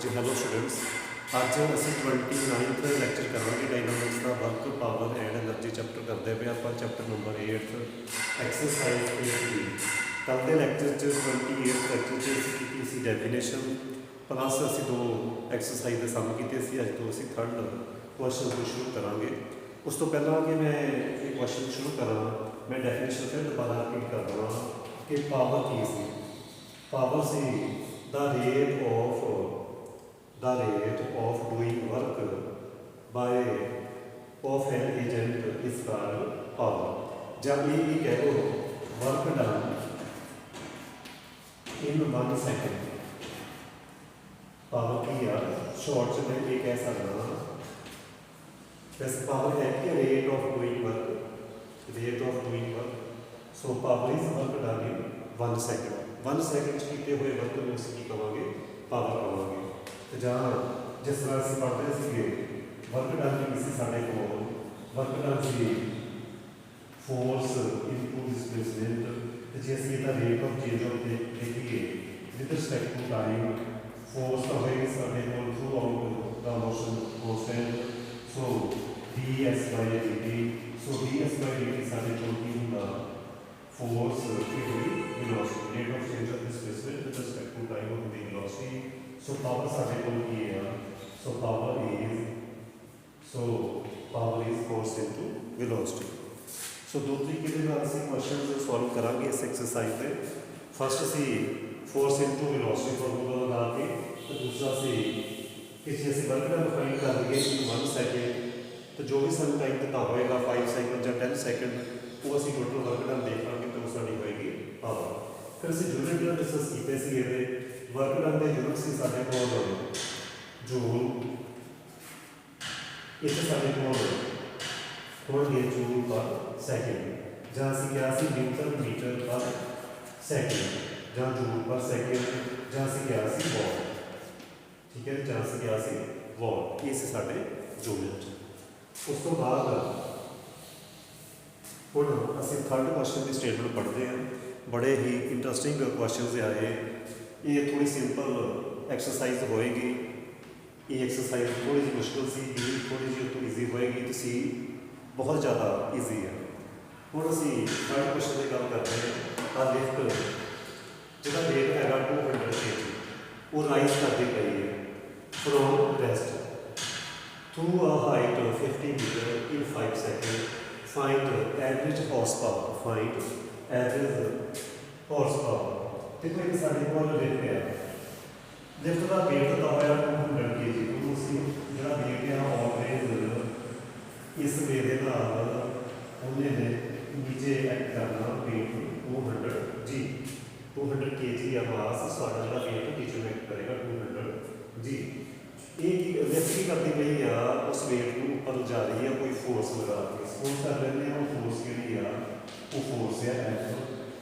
जी hello students, अज असी 29th lecture करांगे dynamics का work power and energy chapter करते पे आप चैप्टर नंबर 8 एक्सरसाइज 8 कल के लैक्चर 28th लैक्चर की डेफिनेशन प्लस असी 2 एक्सरसाइज के सम किए अज तो असी थर्ड क्वेश्चन को शुरू करांगे। उस तो पहला कि मैं ये क्वेश्चन शुरू करा, मैं डेफिनेशन फिर दोबारा रिपीट कर देना कि पावर की सी पावर सी the rate of doing work by of an agent is called power। जब ये कह लो work done in 1 second, power की यार शॉर्ट से मैं ये कह सकता वैसे पावर है कि rate of doing work, so power is work done in 1 second. 1 second किए हुए वर्क में उस की कहोगे पावर कहोगे। तो जहाँ जिस तरह से पढ़ते थे वर्क डन किसी साढ़े को वर्क डन से फोर्स इनटू डिस्प्लेसमेंट, तो जैसे इसका रेट ऑफ चेंज ऑफ देखिए with respect to time force का होएगी साढ़े को throughout the motion constant, so ds by dt, so ds by dt साढ़े को की होगा force की हुई velocity, rate of change of displacement with respect to time of the velocity। so power साढ़े को की है, so power is force into velocity। so दो तरीके के नाल से क्वेश्चन सॉल्व करांगे इस एक्सरसाइज में। फर्स्ट असी force into velocity फार्मूला लगा के, तो दूसरा से किसी असी वर्क डन फाइंड कर लईए इन 1 सेकेंड, तो जो भी सन टाइम दिता होएगा 5 सेकेंड या 10 सेकेंड वो असी टोटल वर्क डन देख लांगे तो साड़ी होएगी पावर। फिर असी यूनिट जो डिस्कस कीते सी ये वर्क डन के यूनिट से साढ़े को जूल, इतने साढ़े को होंगे जूल पर सेकेंड, जहाँ से क्या सी न्यूटन मीटर पर सेकेंड, जहाँ जूल पर सेकेंड, जहाँ से क्या सी वॉट, ठीक है, जहाँ से क्या सी वॉट, ये से साढ़े यूनिट। उस तो बाद हुण असीं थर्ड क्वेश्चन की स्टेटमेंट पढ़ते हैं। बड़े ही इंटरस्टिंग क्वेश्चन आए, ये थोड़ी सिंपल एक्सरसाइज होएगी। ये एक्सरसाइज थोड़ी जी मुश्किल सी, थोड़ी जी तो ईजी होएगी, तो सी बहुत ज़्यादा ईजी है। हुण असीं थर्ड क्वेश्चन की गल करते हैं। आ लिफ्ट जिहदा वेट हैगा 200 kg, वो राइज करती पई है from rest to a height of 50 meter in 5 seconds। find average horsepower, find average horsepower। देखो एक साढ़े को लिफ्ट है, लिफ्ट का वेट दिता होया 200 kg, तो उसी जिहड़ा वेट है ऑलवेज इस वे दे नाल उन्हें नीचे एक्ट करना वेट 200 g, 200 kg या मास साढ़ा जिहड़ा वेट नीचे एक्ट करेगा 200 g। एक लिफ्ट की करती पई आ, उस वेट को ऊपर जा रही है, कोई फोर्स लगा के सपोज कर लेते हैं। वो फोर्स के लिए वो फोर्स है एफ,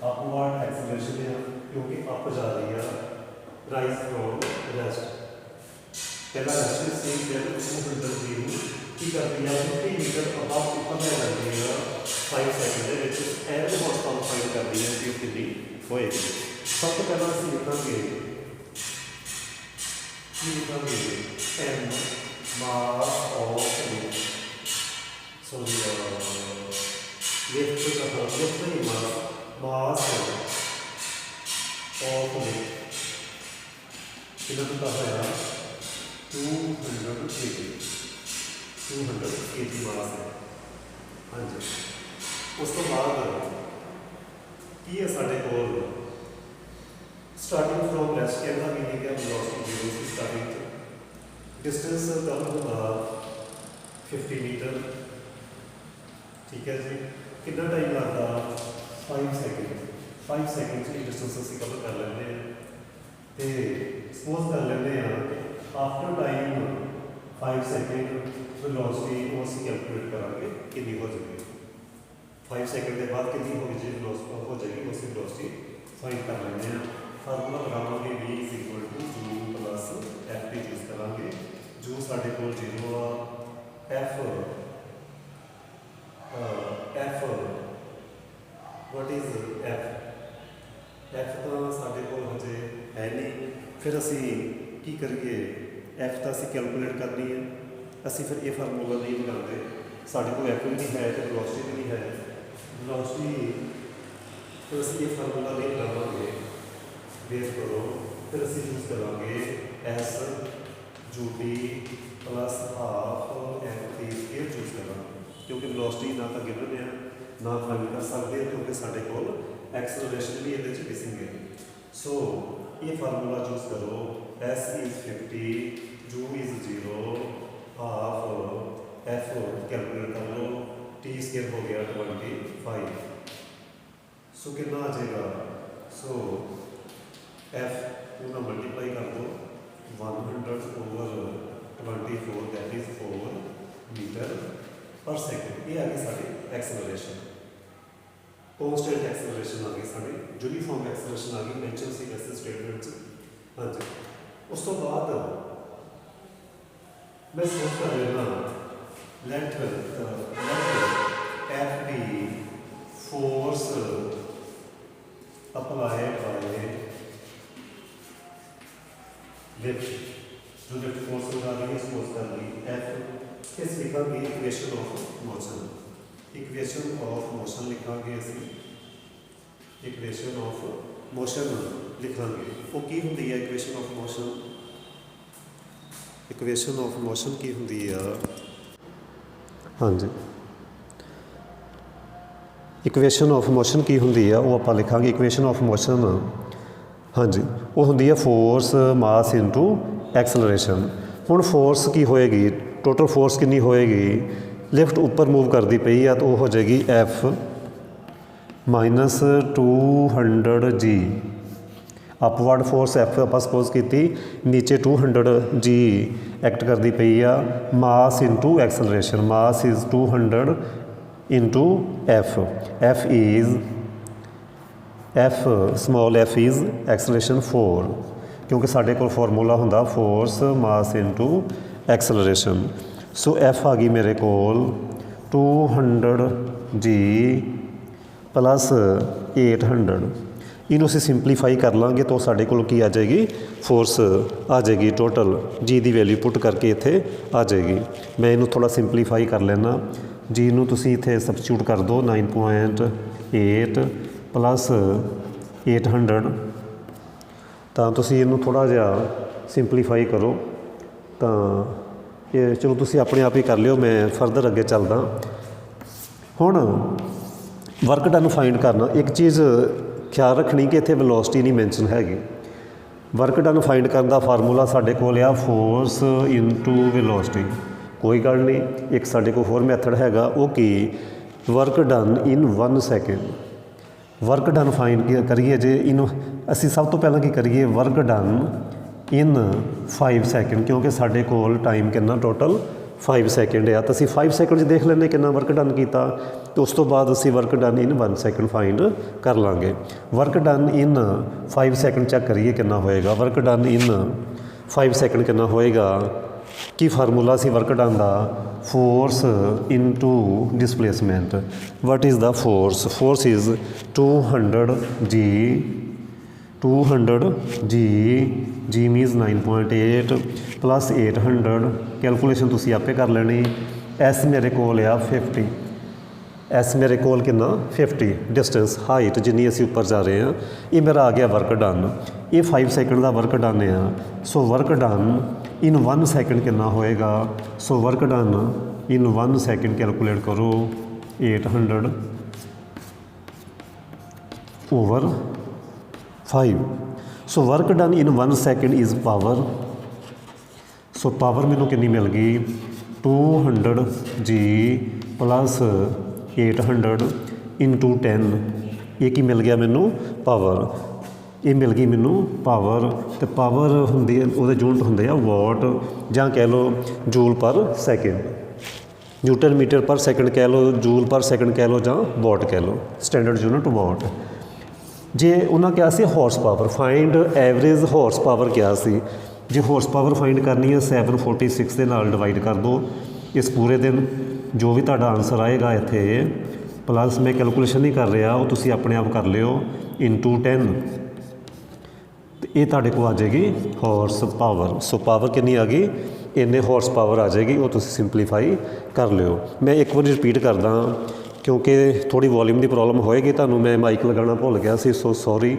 अपवर्ड एक्सेलरेशन है क्योंकि अप जा रही है, राइज फ्रॉम रेस्ट। पहला रेस्ट से देन 200 जी की करती है 50 मीटर अबव ऊपर ले जाती है 5 सेकंड ਦੇ ਵਿੱਚ एवरेज हॉर्स पावर फाइंड कर रही है कि कितनी होएगी। सब तो पहला ਅਸੀਂ ਲਿਖਾਂਗੇ m mass of lift, so lift नहीं mass of lift कितना होता है 200 kg, 200 kg मास है। हाँ जी, उस तो बाद की है साढ़े को स्टार्टिंग फ्रॉम रेस्ट कहना मीनिंग है वेलोसिटी जीरो से स्टार्टिंग, डिस्टेंस कम होगा 50 मीटर, ठीक है जी। कितना टाइम लगता 5 सेकेंड, 5 सेकेंड की डिस्टेंस असीं कवर कर लेंगे हैं। तो सपोज कर लेंगे हैं आफ्टर टाइम 5 सेकेंड वेलोसिटी वो असीं कैलकुलेट करांगे कितनी हो जाएगी। 5 सेकेंड के बाद कितनी हो जाएगी वेलोसिटी फाइंड कर लेंगे हैं। फार्मूला लगावांगे v = joule plus F T choose करांगे। जूल साढ़े को 0 आ, एफ वट इज एफ तो साढ़े को हजे है नहीं। फिर असी की करिए एफ तो असी कैलकुलेट करनी है, असी फिर ये फार्मूला नहीं लगाते, साढ़े को एफ भी नहीं है तो वेलोसिटी भी नहीं है, वेलोसिटी फिर असी ये फार्मूला नहीं लगावे, वेट करो, फिर असी यूज करांगे एस जू D plus half F T square choose करांगे, क्योंकि वेलोसिटी ना तो गिवन है ना फाइंड कर सकते, क्योंकि साढ़े कोल एक्सलरेशन भी ये मिसिंग है। सो ये फार्मूला चूज करो, एस इज 50, जू इज 0, हाफ एफ कैलकुलेट कर लो, टी स्केयर हो गया 25। सो कितना आ जाएगा, सो एफ पूरा मल्टीप्लाई कर दो 100/24 that is 4 metre per second. ये आ गई साड़ी एक्सलरेशन, कॉन्स्टेंट एक्सलरेशन आ गई साड़ी, यूनीफॉर्म एक्सलरेशन आ गई, मेंशन सी वैसे स्टेटमेंट। हाँ जी, उस तो बाद मैं सोच कर लेना let F D force apply by lift, जो लिफ्ट फोर्स लगा रही है सपोज कर ली एफ, इस लिखांगे equation of motion, equation of motion लिखांगे असी, इक्वेशन ऑफ मोशन लिखांगे। वो की होंदी है equation of motion, equation of motion की होंदी है, हाँ जी इक्वेशन ऑफ मोशन की होंदी है वो आप लिखांगे इक्वेशन ऑफ मोशन, हाँ जी वो होंदी है फोर्स मास इनटू एक्सलरेशन। हुण फोर्स की होएगी, टोटल फोर्स कितनी होएगी, लिफ्ट ऊपर मूव करती पई है तो हो जाएगी F -200 G, upward force F आप सपोज की नीचे 200 जी एक्ट करती पई आ, mass into acceleration, mass is 200 into F, F small F is acceleration 4, क्योंकि साढ़े को फॉर्मूला होंदा force mass into acceleration. So F आ गई मेरे कोल 200 जी प्लस 800, इनू असीं सिंपलीफाई कर लाँगे तो साढ़े कोल की आ जाएगी, फोर्स आ जाएगी टोटल जी की वैल्यू पुट करके इत्थे आ जाएगी। मैं इनू थोड़ा सिंपलीफाई कर लेना, जी नू तुसीं इत्थे सबस्टिट्यूट कर दो 9.8 प्लस 800, तो तुसीं इनू थोड़ा जिहा सिंपलीफाई करो, तो ये चलो तुसीं अपने आप ही कर लियो, मैं फरदर अगे चलदा। हुण वर्क डन फाइंड करना, एक चीज़ ख्याल रखनी कि इत्थे वेलोसिटी नहीं मैंशन हैगी। वर्क डन फाइंड करने का फार्मूला साढ़े कोल आ फोर्स इनटू वेलोसिटी, कोई गल नहीं, एक साढ़े को होर मैथड हैगा वो कि work done in 1 second. Work done find करिए जे इन असी सब तो पहला की करिए वर्क डन इन 5 सेकेंड, क्योंकि साढ़े कोल टाइम कितना टोटल 5 सेकेंड आ, तो असी 5 सेकेंड देख लें कितना वर्क डन किया, तो उस तो बाद असी work done in 1 second find कर लाँगे। Work done in 5 second check करिए कितना होएगा, वर्क डन इन 5 सेकेंड कितना होएगा, की फार्मूला सी वर्क डन का force into displacement. What is the force, force is 200 g, g minus 9.8 plus 800, calculation तुसी आपे कर लेनी। एस मेरे कोल आ 50, एस मेरे कोल कितना 50, डिस्टेंस हाइट जिन्नी असी उपर जा रहे हैं, ये मेरा आ गया वर्क डन, ये 5 सेकेंड का वर्क डन है। So work done in 1 second कितना होएगा, so work done in 1 second calculate करो 800/5। So work done in 1 second is power, so power मैनू कितनी मिल गई 200 जी प्लस 800 इंटू 10, ये की मिल गया मैनू पावर, ये मिल गई मैनू पावर। तो पावर होंदी उहदे यूनिट होंदे आ वॉट, जां कह लो joule per second, newton metre per second कह लो, जूल पर सेकेंड कह लो, जां वॉट कह लो, स्टैंडर्ड यूनिट वॉट। जे उन्हें क्या सी horse power find average horse power क्या सी, जे हॉर्स पावर फाइंड करनी है 746 के नाल डिवाइड कर दो इस पूरे दिन, जो भी तुहाडा आंसर आएगा इत्थे प्लस मैं कैलकुलेशन नहीं कर रहा वो तुसी अपने आप कर लियो इंटू 10, ਇਹ ਤੁਹਾਡੇ ਕੋਲ ਆ ਜਾਏਗੀ ਹੌਰਸ ਪਾਵਰ। ਸੋ ਪਾਵਰ ਕਿੰਨੀ ਆ ਗਈ, ਇੰਨੇ ਹੌਰਸ ਪਾਵਰ ਆ ਜਾਏਗੀ। ਉਹ ਤੁਸੀਂ ਸਿੰਪਲੀਫਾਈ ਕਰ ਲਿਓ। ਮੈਂ ਇੱਕ ਵਾਰੀ ਰਿਪੀਟ ਕਰਦਾ ਕਿਉਂਕਿ ਥੋੜ੍ਹੀ ਵੋਲੀਅਮ ਦੀ ਪ੍ਰੋਬਲਮ ਹੋਏਗੀ ਤੁਹਾਨੂੰ। ਮੈਂ ਮਾਈਕ ਲਗਾਉਣਾ ਭੁੱਲ ਗਿਆ ਸੀ, ਸੋ ਸੌਰੀ।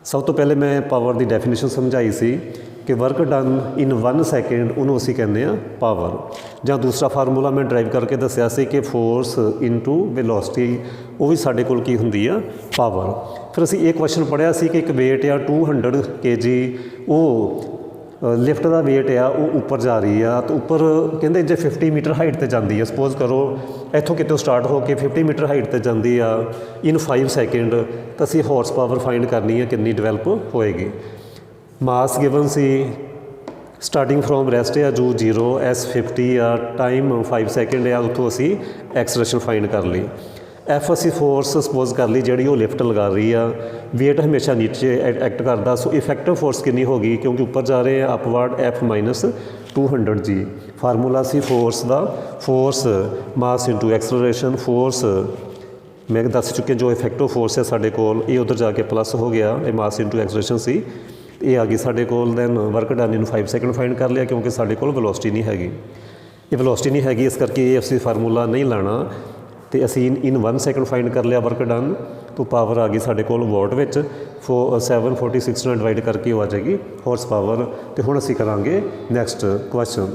ਸਭ ਤੋਂ ਪਹਿਲੇ ਮੈਂ ਪਾਵਰ ਦੀ ਡੈਫੀਨੇਸ਼ਨ ਸਮਝਾਈ ਸੀ ਕਿ ਵਰਕ ਡਨ ਇਨ 1 ਸੈਕਿੰਡ, ਉਹਨੂੰ ਅਸੀਂ ਕਹਿੰਦੇ ਆ ਪਾਵਰ। ਜਾਂ ਦੂਸਰਾ ਫਾਰਮੂਲਾ ਮੈਂ ਡਰਾਈਵ ਕਰਕੇ ਦੱਸਿਆ ਸੀ ਕਿ ਫੋਰਸ ਇਨਟੂ ਵੈਲੋਸਿਟੀ, ਉਹ ਵੀ ਸਾਡੇ ਕੋਲ ਕੀ ਹੁੰਦੀ ਆ, ਪਾਵਰ। ਫਿਰ ਅਸੀਂ ਇਹ ਕੁਐਸਚਨ ਪੜ੍ਹਿਆ ਸੀ ਕਿ ਇੱਕ ਵੇਟ ਆ 200 kg, ਉਹ ਲਿਫਟ ਦਾ ਵੇਟ ਆ ਉਹ ਉੱਪਰ ਜਾ ਰਹੀ ਆ, ਤਾਂ ਉੱਪਰ ਕਹਿੰਦੇ ਜੇ 50 ਮੀਟਰ ਹਾਈਟ 'ਤੇ ਜਾਂਦੀ ਆ, ਸਪੋਜ਼ ਕਰੋ ਇੱਥੋਂ ਕਿਤੋਂ ਸਟਾਰਟ ਹੋ ਕੇ 50 ਮੀਟਰ ਹਾਈਟ 'ਤੇ ਜਾਂਦੀ ਆ ਇਨ 5 ਸੈਕਿੰਡ, ਤਾਂ ਅਸੀਂ ਹੌਰਸ ਪਾਵਰ ਫਾਈਂਡ ਕਰਨੀ ਆ ਕਿੰਨੀ ਡਿਵੈਲਪ ਹੋਏਗੀ। ਮਾਸ ਗਿਵਨ ਸੀ ਸਟਾਰਟਿੰਗ ਫਰੋਮ ਰੈਸਟ ਆ ਜੋ 0, S 50 ਆ, ਟਾਈਮ 5 ਸੈਕਿੰਡ ਆ, ਉੱਥੋਂ ਅਸੀਂ ਐਕਸਲਰੇਸ਼ਨ ਫਾਈਂਡ ਕਰ ਲਈ। F ਅਸੀਂ ਫੋਰਸ ਸਪੋਜ਼ ਕਰ ਲਈ ਜਿਹੜੀ ਉਹ ਲਿਫਟ ਲਗਾ ਰਹੀ ਆ। ਵੇਟ ਹਮੇਸ਼ਾ ਨੀਚੇ ਐਕਟ ਕਰਦਾ, ਸੋ ਇਫੈਕਟਿਵ ਫੋਰਸ ਕਿੰਨੀ ਹੋ ਗਈ ਕਿਉਂਕਿ ਉੱਪਰ ਜਾ ਰਹੇ ਆ upward, F minus 200 G। Formula ਸੀ ਫੋਰਸ ਦਾ, ਫੋਰਸ ਮਾਸ ਇਨਟੂ ਐਕਸਲਰੇਸ਼ਨ। ਫੋਰਸ ਮੈਂ ਦੱਸ ਚੁੱਕਿਆ ਜੋ ਇਫੈਕਟਿਵ ਫੋਰਸ ਹੈ ਸਾਡੇ ਕੋਲ, ਇਹ ਉੱਧਰ ਜਾ ਕੇ ਪਲੱਸ ਹੋ ਗਿਆ, ਇਹ ਮਾਸ ਇਨਟੂ ਐਕਸਲਰੇਸ਼ਨ ਸੀ, ਇਹ ਆ ਗਈ ਸਾਡੇ ਕੋਲ। Then work done in 5 second find ਕਰ ਲਿਆ ਕਿਉਂਕਿ ਸਾਡੇ ਕੋਲ ਵੈਲੋਸਿਟੀ ਨਹੀਂ ਹੈਗੀ, ਇਹ ਵੈਲੋਸਿਟੀ ਨਹੀਂ ਹੈਗੀ, ਇਸ ਕਰਕੇ ਇਹ ਅਸੀਂ ਫਾਰਮੂਲਾ ਨਹੀਂ ਲਾਣਾ। ਤੇ ਅਸੀਂ ਇਨ 1 ਸੈਕਿੰਡ ਫਾਈਂਡ ਕਰ ਲਿਆ ਵਰਕ ਡਨ, ਤੋਂ ਪਾਵਰ ਆ ਗਈ ਸਾਡੇ ਕੋਲ ਵਾਟ ਵਿੱਚ 746 ਨਾਲ ਡਿਵਾਈਡ ਕਰਕੇ ਉਹ ਆ ਜਾਏਗੀ ਹੌਰਸ ਪਾਵਰ। ਤੇ ਹੁਣ ਅਸੀਂ ਕਰਾਂਗੇ ਨੈਕਸਟ ਕੁਐਸਚਨ।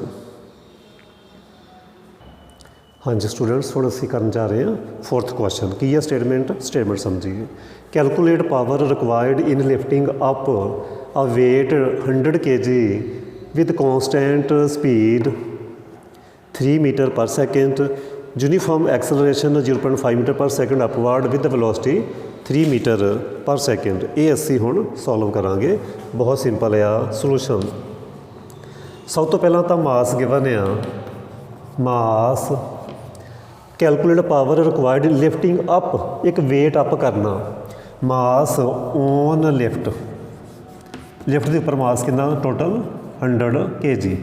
ਹਾਂਜੀ ਸਟੂਡੈਂਟਸ, ਹੁਣ ਅਸੀਂ ਕਰਨ ਜਾ ਰਹੇ ਹਾਂ 4th ਕੁਐਸਚਨ। ਕੀ ਹੈ ਸਟੇਟਮੈਂਟ ਸਮਝੀਏ। Calculate power required in lifting up a weight 100 kg with constant speed 3 meter per second, uniform acceleration 0.5 meter per second upward with the velocity 3 meter per second। ਇਹ ਅਸੀਂ ਹੁਣ ਸੋਲਵ ਕਰਾਂਗੇ। ਬਹੁਤ simple ਆ solution. ਸਭ ਤੋਂ ਪਹਿਲਾਂ ਤਾਂ ਮਾਸ ਗਿਵਨ ਆ, ਮਾਸ ਕੈਲਕੂਲੇਟ ਪਾਵਰ ਰਿਕਵਾਇਰਡ ਲਿਫਟਿੰਗ ਅਪ, ਇੱਕ ਵੇਟ ਅਪ ਕਰਨਾ, ਮਾਸ ਔਨ ਲਿਫਟ, ਲਿਫਟ ਦੇ ਉੱਪਰ ਮਾਸ ਕਿੰਨਾ ਟੋਟਲ 100 kg।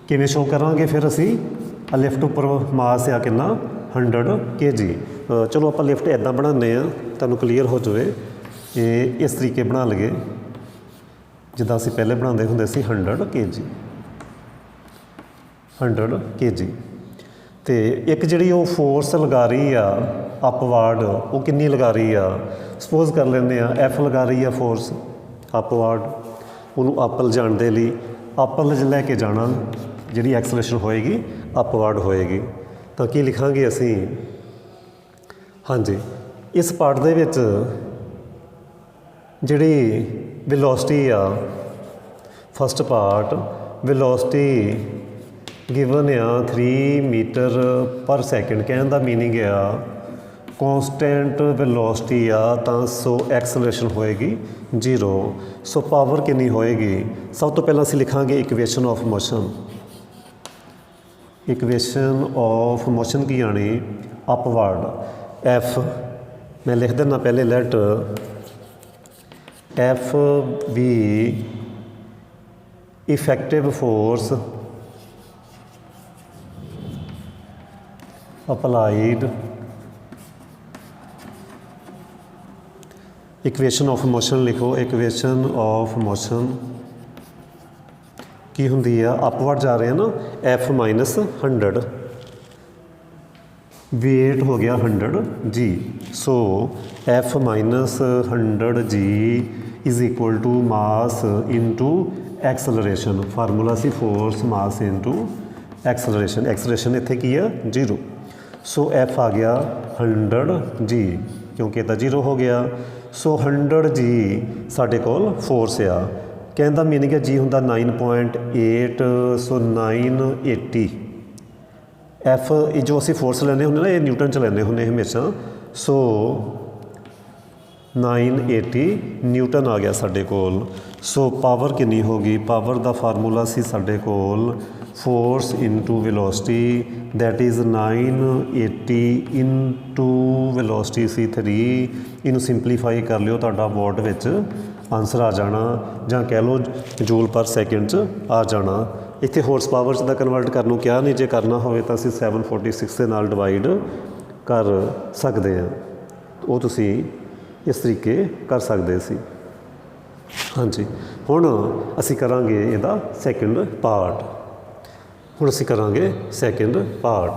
ਕਿਵੇਂ ਸ਼ੋ ਕਰਾਂਗੇ ਫਿਰ ਅਸੀਂ, ਲਿਫਟ ਉੱਪਰ ਮਾਸ ਆ ਕਿੰਨਾ 100 kg। ਚਲੋ ਆਪਾਂ ਲਿਫਟ ਇੱਦਾਂ ਬਣਾਉਂਦੇ ਹਾਂ ਤੁਹਾਨੂੰ ਕਲੀਅਰ ਹੋ ਜਾਵੇ। ਇਹ ਇਸ ਤਰੀਕੇ ਬਣਾ ਲਈਏ ਜਿੱਦਾਂ ਅਸੀਂ ਪਹਿਲੇ ਬਣਾਉਂਦੇ ਹੁੰਦੇ ਸੀ 100 kg। ਅਤੇ ਇੱਕ ਜਿਹੜੀ ਉਹ ਫੋਰਸ ਲਗਾ ਰਹੀ ਆ ਅਪਵਾਰਡ, ਉਹ ਕਿੰਨੀ ਲਗਾ ਰਹੀ ਆ, ਸਪੋਜ਼ ਕਰ ਲੈਂਦੇ ਆ F ਲਗਾ ਰਹੀ ਆ ਫੋਰਸ ਅਪਵਾਰਡ, ਉਹਨੂੰ ਅਪ ਲਿਜਾਣ ਦੇ ਲਈ ਅਪ ਲੈ ਕੇ ਜਾਣਾ, ਜਿਹੜੀ ਐਕਸਲਰੇਸ਼ਨ ਹੋਏਗੀ ਅਪਵਾਰਡ ਹੋਏਗੀ। ਤਾਂ ਕੀ ਲਿਖਾਂਗੇ ਅਸੀਂ, ਹਾਂਜੀ ਇਸ ਪਾਰਟ ਦੇ ਵਿੱਚ ਜਿਹੜੀ ਵੈਲੋਸਿਟੀ ਆ, ਫਸਟ ਪਾਰਟ ਵੈਲੋਸਿਟੀ ਗਿਵਨ ਆ 3 ਮੀਟਰ ਪਰ ਸੈਕਿੰਡ, ਕਹਿਣ ਦਾ ਮੀਨਿੰਗ ਆ ਕੌਂਸਟੈਂਟ ਵੈਲੋਸਿਟੀ ਆ ਤਾਂ ਸੋ ਐਕਸਲਰੇਸ਼ਨ ਹੋਏਗੀ 0। ਸੋ ਪਾਵਰ ਕਿੰਨੀ ਹੋਏਗੀ, ਸਭ ਤੋਂ ਪਹਿਲਾਂ ਅਸੀਂ ਲਿਖਾਂਗੇ equation of motion. Equation of motion ਕੀ ਆਣੀ, ਅਪਵਰਡ F, ਮੈਂ ਲਿਖ ਦਿੰਦਾ ਪਹਿਲੇ ਲੈਟ F ਵੀ effective force applied, equation of motion ਲਿਖੋ। ਇਕੁਏਸ਼ਨ ਆਫ ਮੋਸ਼ਨ ਕੀ ਹੁੰਦੀ ਆ, ਅਪਵਰਡ ਜਾ ਰਹੇ ਆ ਨਾ, F ਮਾਈਨਸ 100, ਵੇਟ ਹੋ ਗਿਆ 100 G, so F minus 100 G is equal to mass into acceleration. Formula ਸੀ force mass into acceleration, acceleration ਇੱਥੇ ਕੀ ਆ 0, ਸੋ F ਆ ਗਿਆ 100 G ਕਿਉਂਕਿ ਇਹ ਤਾਂ 0 ਹੋ ਗਿਆ। ਸੋ 100 G ਸਾਡੇ ਕੋਲ ਫੋਰਸ ਆ, ਕਹਿਣ ਦਾ ਮੀਨਿੰਗ ਹੈ G ਹੁੰਦਾ 9.8, ਸੋ 980 F ਇਹ ਜੋ ਅਸੀਂ ਫੋਰਸ ਲੈਂਦੇ ਹੁੰਦੇ ਨਾ, ਇਹ ਨਿਊਟਨ 'ਚ ਲੈਂਦੇ ਹੁੰਦੇ ਹਮੇਸ਼ਾ, ਸੋ 980 ਨਿਊਟਨ ਆ ਗਿਆ ਸਾਡੇ ਕੋਲ। ਸੋ ਪਾਵਰ ਕਿੰਨੀ ਹੋ ਗਈ, ਪਾਵਰ ਦਾ ਫਾਰਮੂਲਾ ਸੀ ਸਾਡੇ ਕੋਲ force into velocity, that is 980 into velocity ਸੀ 3। ਇਹਨੂੰ ਸਿੰਪਲੀਫਾਈ ਕਰ ਲਿਓ, ਤੁਹਾਡਾ ਵਾਟ ਵਿੱਚ ਆਨਸਰ ਆ ਜਾਣਾ, ਜਾਂ ਕਹਿ ਲਓ ਜੂਲ ਪਰ ਸੈਕਿੰਡ 'ਚ ਆ ਜਾਣਾ। ਇੱਥੇ ਹੌਰਸ ਪਾਵਰ 'ਚ ਦਾ ਕਨਵਰਟ ਕਰਨ ਨੂੰ ਕਿਹਾ ਨਹੀਂ, ਜੇ ਕਰਨਾ ਹੋਵੇ ਤਾਂ ਅਸੀਂ 746 ਦੇ ਨਾਲ ਡਿਵਾਈਡ ਕਰ ਸਕਦੇ ਹਾਂ, ਉਹ ਤੁਸੀਂ ਇਸ ਤਰੀਕੇ ਕਰ ਸਕਦੇ ਸੀ। हाँ जी, हुण असी करांगे इहदा सैकेंड पार्ट। हुण असी करांगे सैकेंड पार्ट।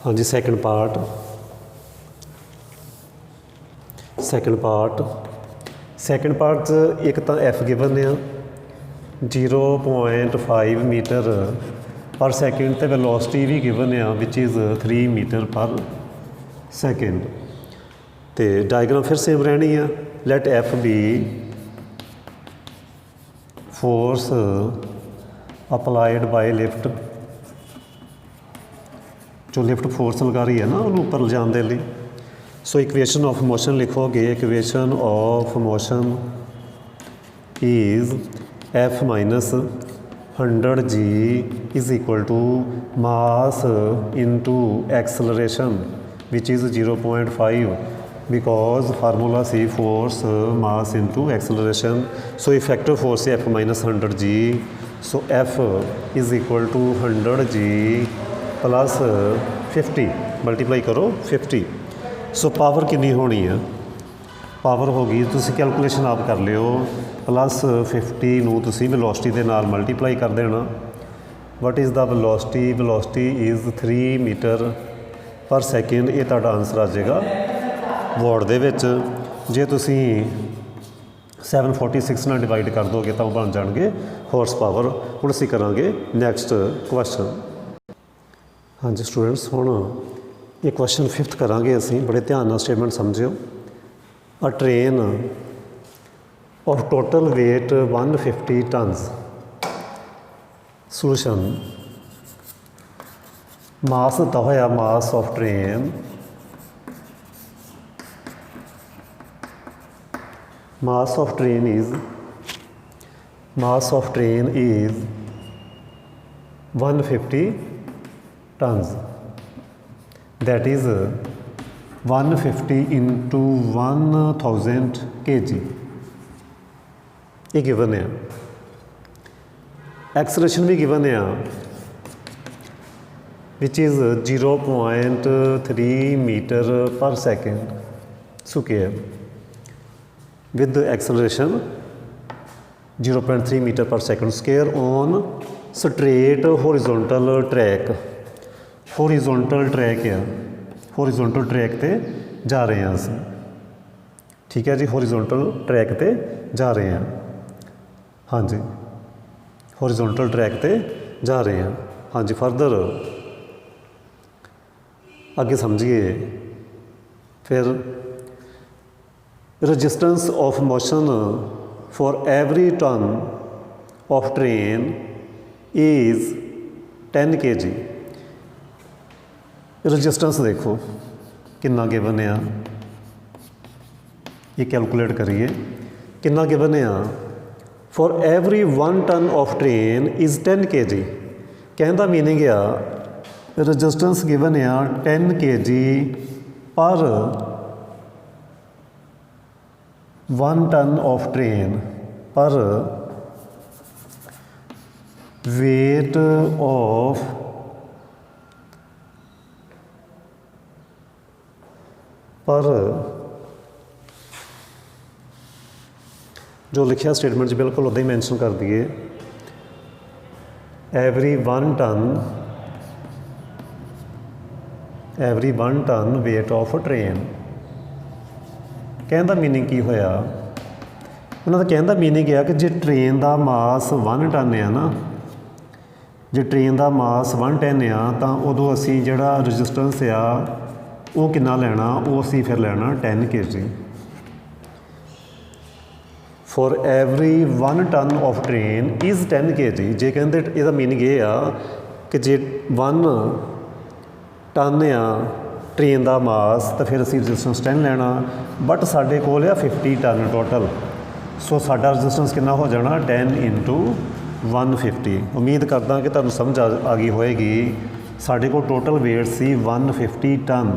हाँ जी, सैकेंड पार्ट। सैकेंड पार्ट च एक तो एफ गिवन आ 0.5 मीटर पर सैकेंड, तो वेलोसिटी भी गिवन आ which is 3 metre per second. तो डायग्राम फिर सेम रहनी है। Let F be force applied by lift, जो लिफ्ट फोर्स लगा रही है ना उन्होंने ऊपर ले जाने के लिए। सो इक्वेशन ऑफ मोशन लिखोगे, equation of motion is F minus 100 g is equal to mass into acceleration which is 0.5 because formula सी force mass into acceleration. So effective force F minus 100 g. So F is equal to 100 g plus 50 multiply करो 50। So power कितनी होनी है? Power होगी, तुसी calculation आप कर लियो, plus 50 नूं तुसी वेलोसिटी दे नाल मल्टीप्लाई कर देना। What is the velocity? Velocity is 3 metre per second. ये तुहाडा आंसर आ जाएगा वॉट दे विच। जे तुसी 746 नाल डिवाइड कर दोगे तो बन जाएंगे हॉर्स पावर। हुण असीं करांगे नैक्सट क्वेश्चन। हाँ जी स्टूडेंट्स, हुण ये क्वेश्चन 5th करांगे असीं। बड़े ध्यान नाल स्टेटमेंट समझियो। A train of total weight 150 tons. Solution, mass दिता होया, mass of train, mass of train is 150 tons, that is 150 into 1000 kg। ये गिवन है। एक्सलेरेशन भी गिवन है which is 0.3 metre per second. सो क्या है with the acceleration 0.3 meter per second square on straight horizontal track। horizontal track है, horizontal track ते जा रहे हैं असीं। ठीक है जी, horizontal track ते जा रहे हैं। हाँ जी, horizontal track ते जा रहे हैं। हाँ जी, फर्दर आगे समझिए। फिर resistance of motion for every ton of train is 10 kg। resistance देखो कितना गिवन है, ये कैलकुलेट करिए कितना गिवन है। For every 1 ton of train is 10 kg। कहने का मीनिंग आ रजिस्टेंस गिवन है 10 kg पर 1 टन ऑफ ट्रेन पर वेट ऑफ पर जो लिखा स्टेटमेंट बिल्कुल उदा ही मैंशन कर दिए। Every one ton weight of train. कहने का मीनिंग की होया, उन्होंने कहने का मीनिंग है कि जो ट्रेन का मास 1 टन है ना, जो ट्रेन का मास 1 टन आ तो उदों असी जिहड़ा रजिस्टेंस आ वो कितना लेना, वो असी फिर लेना 10 kg। For every 1 ton of train is 10 kg। जे कहते इसका मीनिंग ये आ कि जे 1 टन आ ट्रेन का मास तो फिर असी रजिस्टेंस 10 लेना। बट साढ़े कोल 50 टन टोटल। सो साडा रजिस्टेंस कितना हो जाना 10 इंटू 150। उम्मीद करदा कि तुहानूं समझ आ गई होएगी। साढ़े को टोटल वेट सी 150 टन।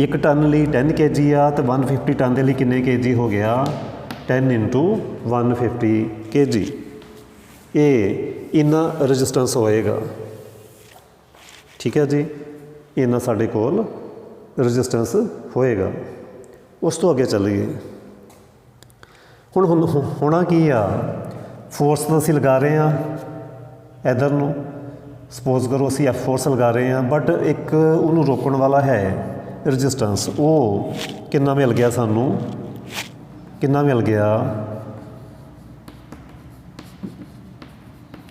1 टन लिए 10 kg आ तो 150 टन के लिए किन्ने kg हो गया 10 इंटू 150 kg। ये इन्ना रजिस्टेंस होएगा। ठीक है जी, इन्ना साढ़े कोल रजिस्टेंस होएगा। ਉਸ ਤੋਂ ਅੱਗੇ ਚੱਲੀਏ। ਹੁਣ ਹੋਣਾ ਕੀ ਆ, ਫੋਰਸ ਤਾਂ ਅਸੀਂ ਲਗਾ ਰਹੇ ਹਾਂ ਇੱਧਰ ਨੂੰ, ਸਪੋਜ਼ ਕਰੋ ਅਸੀਂ ਐਫ ਫੋਰਸ ਲਗਾ ਰਹੇ ਹਾਂ, ਬਟ ਇੱਕ ਉਹਨੂੰ ਰੋਕਣ ਵਾਲਾ ਹੈ ਰਜਿਸਟੈਂਸ। ਉਹ ਕਿੰਨਾ ਮਿਲ ਗਿਆ ਸਾਨੂੰ, ਕਿੰਨਾ ਮਿਲ ਗਿਆ,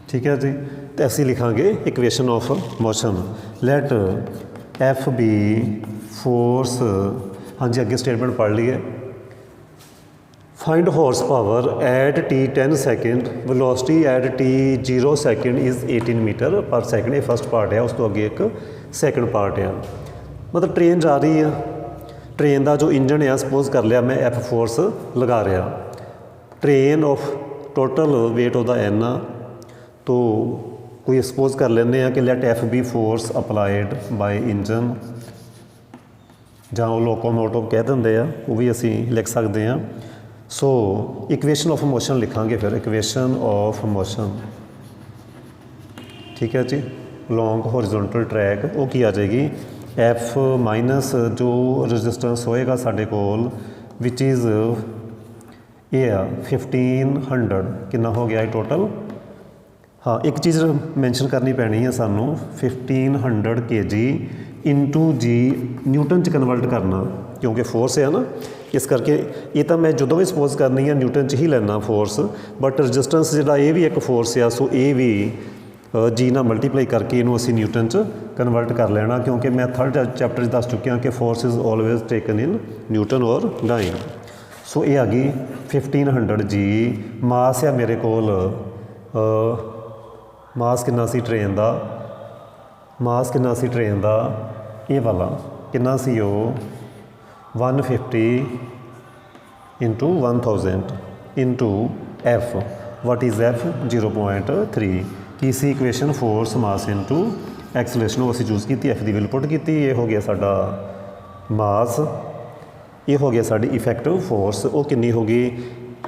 ਠੀਕ ਹੈ ਜੀ। ਤੇ ਅਸੀਂ ਲਿਖਾਂਗੇ equation of motion, let F be force. ਹਾਂਜੀ ਅੱਗੇ ਸਟੇਟਮੈਂਟ ਪੜ੍ਹ ਲਈਏ। Find horsepower at t 10 second, velocity at t 0 second is 18 metre per second. ये फस्ट पार्ट है, उस तो अगे एक सैकेंड पार्ट है। मतलब ट्रेन जा रही है, ट्रेन का जो इंजन है सपोज कर लिया मैं एफ फोर्स लगा रहा, train of total weight of the N, तो कोई सपोज कर लें कि let F be force applied by engine, जां लोकोमोटिव कह देंगे आ, वो भी असी लिख सकते हैं। सो इक्वेशन ऑफ मोशन लिखांगे फिर, इक्वेशन ऑफ मोशन, ठीक है जी। लॉन्ग हॉरिजोंटल ट्रैक वो की आ जाएगी, एफ माइनस जो रजिस्टेंस होएगा साढ़े कोल विच इज़ ये आ 1500, कितना हो गया है टोटल। हाँ एक चीज़ मैंशन करनी पैनी है सानू, 1500 kg इंटू जी न्यूटन च कन्वर्ट करना, क्योंकि फोर्स है ना, इस करके ये तो मैं जो भी सपोज करनी है न्यूटन च ही लेना फोर्स, बट रजिस्टेंस जो ये भी एक फोर्स आ, सो ये भी जी ना मल्टीप्लाई करके इनू असी न्यूटन च कन्वर्ट कर लेना, क्योंकि मैं थर्ड चैप्टर दस चुकिया कि force is always taken in newton और डाइन। सो ये आ गई 1500 जी। मास है मेरे कोल, मास कितना सी ट्रेन का, मास कितना सी ट्रेन का, ये वाला कितना सी, 150 into 1000 into F, what is F 0.3 की सी equation force mass into acceleration असी चूज़ की, एफ की वैल्यू पुट की, ये हो गया साडा मास, ये हो गया साडी इफेक्टिव फोर्स। वो कितनी होगी,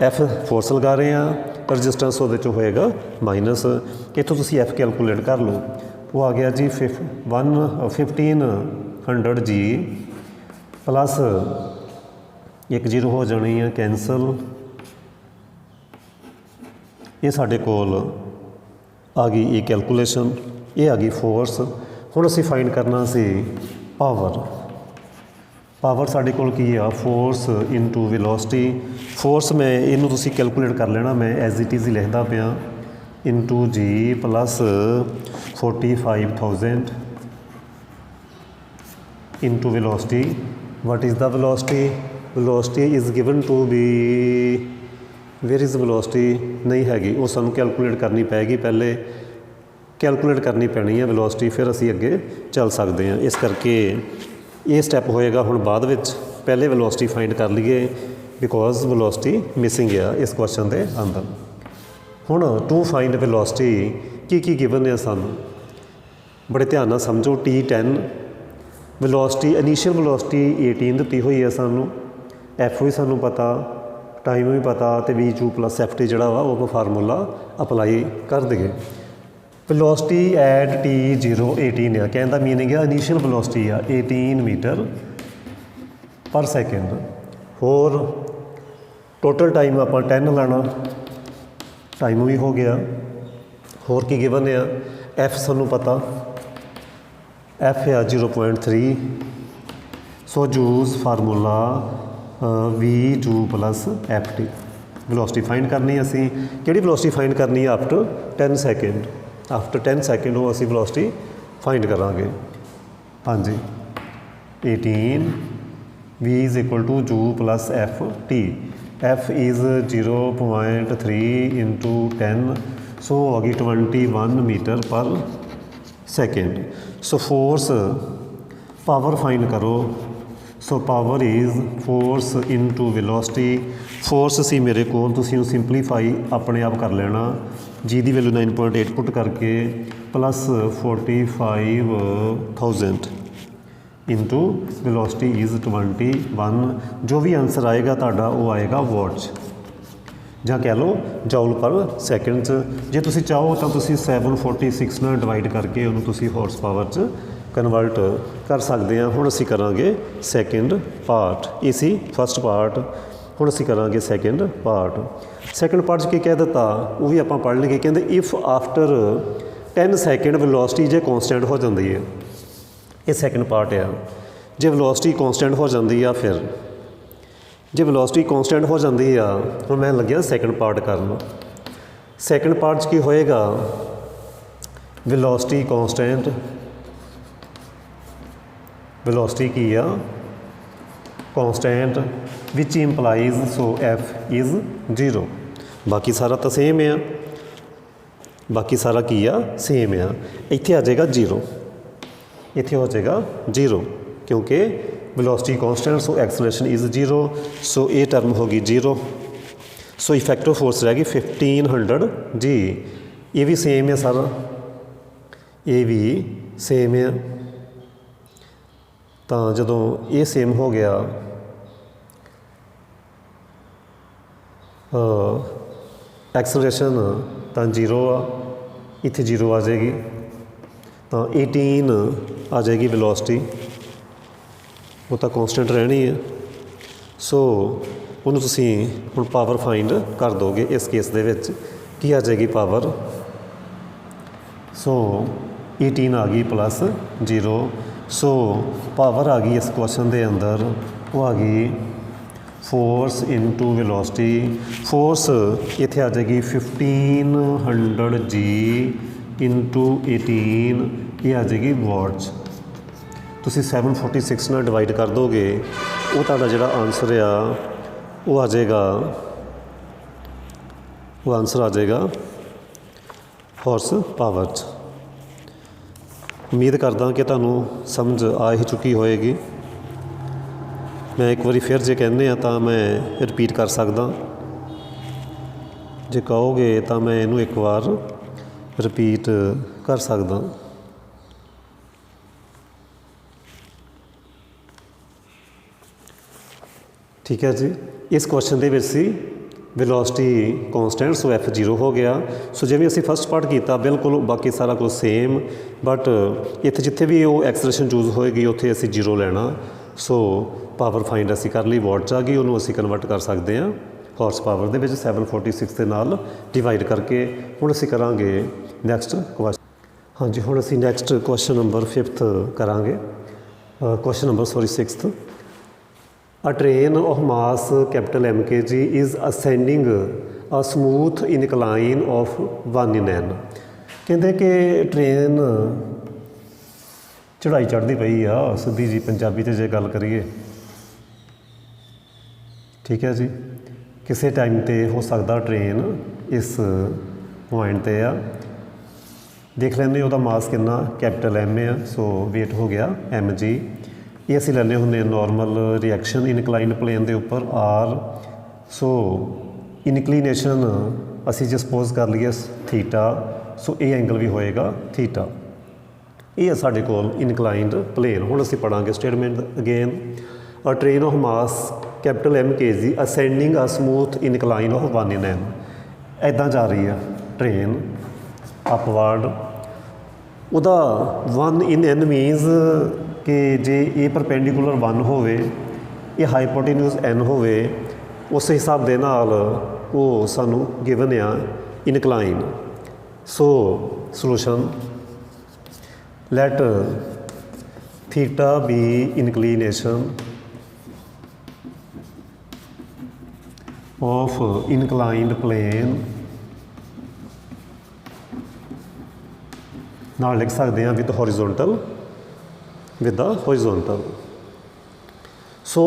एफ फोर्स लगा रहे हैं, रजिस्टेंस वो होएगा माइनस, इतों तुसी एफ कैलकुलेट कर लो, वो आ गया जी 1500 जी प्लस एक जीरो हो जानी है कैंसल, ये साढ़े कोल आ गई ये कैलकुलेशन, ये आ गई फोर्स। हुण असी फाइंड करना सी पावर, पावर साढ़े कोल की आ फोर्स इंटू वेलोसिटी। फोर्स मैं इनू तुसी कैलकुलेट कर लेना, मैं एज इट इज़ ही लिखदा पिया, into G plus 45,000 into velocity. What is the velocity, velocity is given to be, where is velocity नहीं हैगी, वो सानू कैलकुलेट करनी पैगी, पहले कैलकुलेट करनी पैनी है वेलोसिटी, फिर असी अगे चल सकते हैं। इस करके ये स्टैप होएगा हुण बाद विच, पहले वेलोसिटी फाइंड कर लीए बिकॉज वेलोसिटी मिसिंग है इस क्वेश्चन के अंदर। हुण टू फाइंड वेलोसिटी की गिवन है सानू, बड़े ध्यान नाल समझो। T10 वेलोसिटी, इनीशियल वेलोसिटी 18 दी हुई है सानू, एफ भी सानू पता, टाइम भी पता, तो V2 प्लस एफ टी जोड़ा वा वो फार्मूला अप्लाई कर देंगे। वेलोसिटी एट T0 18 है, कहने का मीनिंग है इनीशियल वेलोसिटी आ 18 मीटर पर सेकेंड। होर टोटल टाइम आप 10 लाना, टाइम भी हो गया। होर की गिवन है, एफ सानू पता, एफ है 0.3, so use formula V2 plus F T. Velocity find करनी असी, किहड़ी वेलोसिटी फाइंड करनी है, आफ्टर 10 सेकेंड, आफ्टर 10 सेकेंड वो असी वेलोसिटी फाइंड करांगे। हाँ जी 18 V is equal to u plus F T, F is 0.3 into 10, so होगी 21 metre per second. So force power find करो, so power is force into velocity. Force सी मेरे को, तुसीं सिंपलीफाई अपने आप कर लेना, जी की वैल्यू 9.8 पुट करके प्लस 45,000 इंटू वेलोसिटी इज़ 21। जो भी आंसर आएगा तुहाडा वो आएगा वॉट, ਜਾਂ कह लो जॉल पर सेकेंड। जे तुसीं चाहो तो तुसीं 746 ਨਾਲ डिवाइड करके उन्होंने तुसीं हॉर्स पावर च ਕਨਵਰਟ ਕਰ ਸਕਦੇ ਹਾਂ। ਹੁਣ ਅਸੀਂ ਕਰਾਂਗੇ ਸੈਕਿੰਡ ਪਾਰਟ। ਇਹ ਸੀ ਫਸਟ ਪਾਰਟ, ਹੁਣ ਅਸੀਂ ਕਰਾਂਗੇ ਸੈਕਿੰਡ ਪਾਰਟ। ਸੈਕਿੰਡ ਪਾਰਟ 'ਚ ਕੀ ਕਹਿ ਦਿੱਤਾ ਉਹ ਵੀ ਆਪਾਂ ਪੜ੍ਹ ਲਈਏ। ਕਹਿੰਦੇ ਇਫ ਆਫਟਰ 10 ਸੈਕਿੰਡ ਵੈਲੋਸਿਟੀ ਜੇ ਕੌਨਸਟੈਂਟ ਹੋ ਜਾਂਦੀ ਹੈ, ਇਹ ਸੈਕਿੰਡ ਪਾਰਟ ਆ। ਜੇ ਵੈਲੋਸਿਟੀ ਕੌਨਸਟੈਂਟ ਹੋ ਜਾਂਦੀ ਆ, ਫਿਰ ਜੇ ਵੈਲੋਸਿਟੀ ਕੌਨਸਟੈਂਟ ਹੋ ਜਾਂਦੀ ਆ, ਹੁਣ ਮੈਂ ਲੱਗਿਆ ਸੈਕਿੰਡ ਪਾਰਟ ਕਰਨ। ਸੈਕਿੰਡ ਪਾਰਟ 'ਚ ਕੀ ਹੋਏਗਾ, ਵੈਲੋਸਿਟੀ ਕੌਨਸਟੈਂਟ, ਵੈਲੋਸਿਟੀ ਕੀ ਆ ਕੌਨਸਟੈਂਟ ਵਿਚ ਇੰਪਲਾਈਜ਼ ਸੋ ਐਫ ਇਜ਼ 0। ਬਾਕੀ ਸਾਰਾ ਤਾਂ ਸੇਮ ਆ, ਬਾਕੀ ਸਾਰਾ ਕੀ ਆ ਸੇਮ ਆ। ਇੱਥੇ ਆ ਜਾਏਗਾ 0, ਇੱਥੇ ਹੋ ਜਾਏਗਾ 0 ਕਿਉਂਕਿ ਵੈਲੋਸਿਟੀ ਕੌਨਸਟੈਂਟ ਸੋ ਐਕਸਲਰੇਸ਼ਨ ਇਜ਼ 0। ਸੋ ਇਹ ਟਰਮ ਹੋ ਗਈ 0। ਸੋ ਇਫੈਕਟਿਵ ਫੋਰਸ ਰਹਿ ਗਈ 1500 G। ਇਹ ਵੀ ਸੇਮ ਹੈ ਸਾਰਾ, ਇਹ ਵੀ ਸੇਮ ਹੈ। ਤਾਂ ਜਦੋਂ ਇਹ ਸੇਮ ਹੋ ਗਿਆ ਐਕਸਲਰੇਸ਼ਨ ਤਾਂ 0 ਆ, ਇੱਥੇ 0 ਆ ਜਾਏਗੀ, ਤਾਂ 18 ਆ ਜਾਏਗੀ ਵੈਲੋਸਿਟੀ, ਉਹ ਤਾਂ ਕੌਨਸਟੈਂਟ ਰਹਿਣੀ ਹੈ। ਸੋ ਉਹਨੂੰ ਤੁਸੀਂ ਹੁਣ ਪਾਵਰ ਫਾਈਂਡ ਕਰ ਦੋਗੇ। ਇਸ ਕੇਸ ਦੇ ਵਿੱਚ ਕੀ ਆ ਜਾਏਗੀ ਪਾਵਰ, ਸੋ 18 ਆ ਗਈ ਪਲੱਸ 0। ਸੋ ਪਾਵਰ ਆ ਗਈ ਇਸ ਕੁਐਸਚਨ ਦੇ ਅੰਦਰ, ਉਹ ਆ ਗਈ ਫੋਰਸ ਇਨਟੂ ਵੈਲੋਸਿਟੀ। ਫੋਰਸ ਇੱਥੇ ਆ ਜਾਏਗੀ 1500 G ਇਨਟੂ 18, ਇਹ ਆ ਜਾਏਗੀ ਵਾਟਸ। ਤੁਸੀਂ 746 ਨਾਲ ਡਿਵਾਈਡ ਕਰ ਦੋਗੇ, ਉਹ ਤੁਹਾਡਾ ਜਿਹੜਾ ਆਨਸਰ ਆ ਉਹ ਆ ਜਾਏਗਾ, ਉਹ ਆਨਸਰ ਆ ਜਾਏਗਾ ਹਾਰਸ ਪਾਵਰ 'ਚ। ਉਮੀਦ ਕਰਦਾ ਕਿ ਤੁਹਾਨੂੰ ਸਮਝ ਆ ਹੀ ਚੁੱਕੀ ਹੋਏਗੀ। ਮੈਂ ਇੱਕ ਵਾਰੀ ਫਿਰ ਜੇ ਕਹਿੰਦੇ ਆ ਤਾਂ ਮੈਂ ਰਿਪੀਟ ਕਰ ਸਕਦਾ, ਜੇ ਕਹੋਗੇ ਤਾਂ ਮੈਂ ਇਹਨੂੰ ਇੱਕ ਵਾਰ ਰਿਪੀਟ ਕਰ ਸਕਦਾ। ਠੀਕ ਹੈ ਜੀ, ਇਸ ਕੁਐਸਚਨ ਦੇ ਵਿੱਚ ਸੀ ਵੈਲੋਸਿਟੀ ਕੌਨਸਟੈਂਟ, ਸੋ ਐਫ 0 ਹੋ ਗਿਆ। ਸੋ ਜਿਵੇਂ ਅਸੀਂ ਫਸਟ ਪਾਰਟ ਕੀਤਾ ਬਿਲਕੁਲ ਬਾਕੀ ਸਾਰਾ ਕੁਝ ਸੇਮ, ਬਟ ਇੱਥੇ ਜਿੱਥੇ ਵੀ ਉਹ ਐਕਸਲਰੇਸ਼ਨ ਚੂਜ਼ ਹੋਏਗੀ ਉੱਥੇ ਅਸੀਂ 0 ਲੈਣਾ। ਸੋ ਪਾਵਰ ਫਾਈਂਡ ਅਸੀਂ ਕਰ ਲਈ, ਵਾਟ 'ਚ ਆ ਗਈ, ਉਹਨੂੰ ਅਸੀਂ ਕਨਵਰਟ ਕਰ ਸਕਦੇ ਹਾਂ ਹਾਰਸ ਪਾਵਰ ਦੇ ਵਿੱਚ 746 ਦੇ ਨਾਲ ਡਿਵਾਈਡ ਕਰਕੇ। ਹੁਣ ਅਸੀਂ ਕਰਾਂਗੇ ਨੈਕਸਟ ਕੁਐਸਚਨ। ਹਾਂਜੀ, ਹੁਣ ਅਸੀਂ ਨੈਕਸਟ ਕੁਐਸਚਨ ਨੰਬਰ 5th ਕਰਾਂਗੇ, question number 6th। A train of mass capital MKG is ascending a smooth incline of 1 in n। ਕਹਿੰਦੇ ਕਿ ਟ੍ਰੇਨ ਚੜ੍ਹਾਈ ਚੜ੍ਹਦੀ ਪਈ ਆ, ਸਿੱਧੀ ਜੀ ਪੰਜਾਬੀ 'ਚ ਜੇ ਗੱਲ ਕਰੀਏ। ਠੀਕ ਹੈ ਜੀ, ਕਿਸੇ ਟਾਈਮ 'ਤੇ ਹੋ ਸਕਦਾ ਟ੍ਰੇਨ ਇਸ ਪੁਆਇੰਟ 'ਤੇ ਆ। ਦੇਖ ਲੈਂਦੇ ਉਹਦਾ ਮਾਸ ਕਿੰਨਾ, ਕੈਪੀਟਲ M ਆ, ਸੋ ਵੇਟ ਹੋ ਗਿਆ mg। ਇਹ ਅਸੀਂ ਲੈਂਦੇ ਹੁੰਦੇ ਨੋਰਮਲ ਰਿਐਕਸ਼ਨ ਇਨਕਲਾਈਨ ਪਲੇਨ ਦੇ ਉੱਪਰ R। ਸੋ ਇਨਕਲੀਨੇਸ਼ਨ ਅਸੀਂ ਜੇ ਸਪੋਜ਼ ਕਰ ਲਈਏ ਥੀਟਾ, ਸੋ ਇਹ ਐਂਗਲ ਵੀ ਹੋਏਗਾ ਥੀਟਾ। ਇਹ ਹੈ ਸਾਡੇ ਕੋਲ ਇਨਕਲਾਈਨਡ ਪਲੇਨ। ਹੁਣ ਅਸੀਂ ਪੜ੍ਹਾਂਗੇ statement again. A train of mass capital MKG ascending a smooth incline of 1 in n। ਇੱਦਾਂ ਜਾ ਰਹੀ ਆ ਟ੍ਰੇਨ ਅਪਵਰਡ। ਉਹਦਾ 1 in n ਮੀਨਸ ਕਿ ਜੇ ਇਹ ਪਰਪੈਂਡੀਕੂਲਰ 1 ਹੋਵੇ, ਇਹ ਹਾਈਪੋਟੇਨਿਊਸ n ਹੋਵੇ, ਉਸ ਹਿਸਾਬ ਦੇ ਨਾਲ ਉਹ ਸਾਨੂੰ ਗਿਵਨ ਆ incline. So solution, let theta be inclination of inclined plane, ਨਾਲ ਲਿਖ ਸਕਦੇ ਹਾਂ with horizontal, with the horizontal। So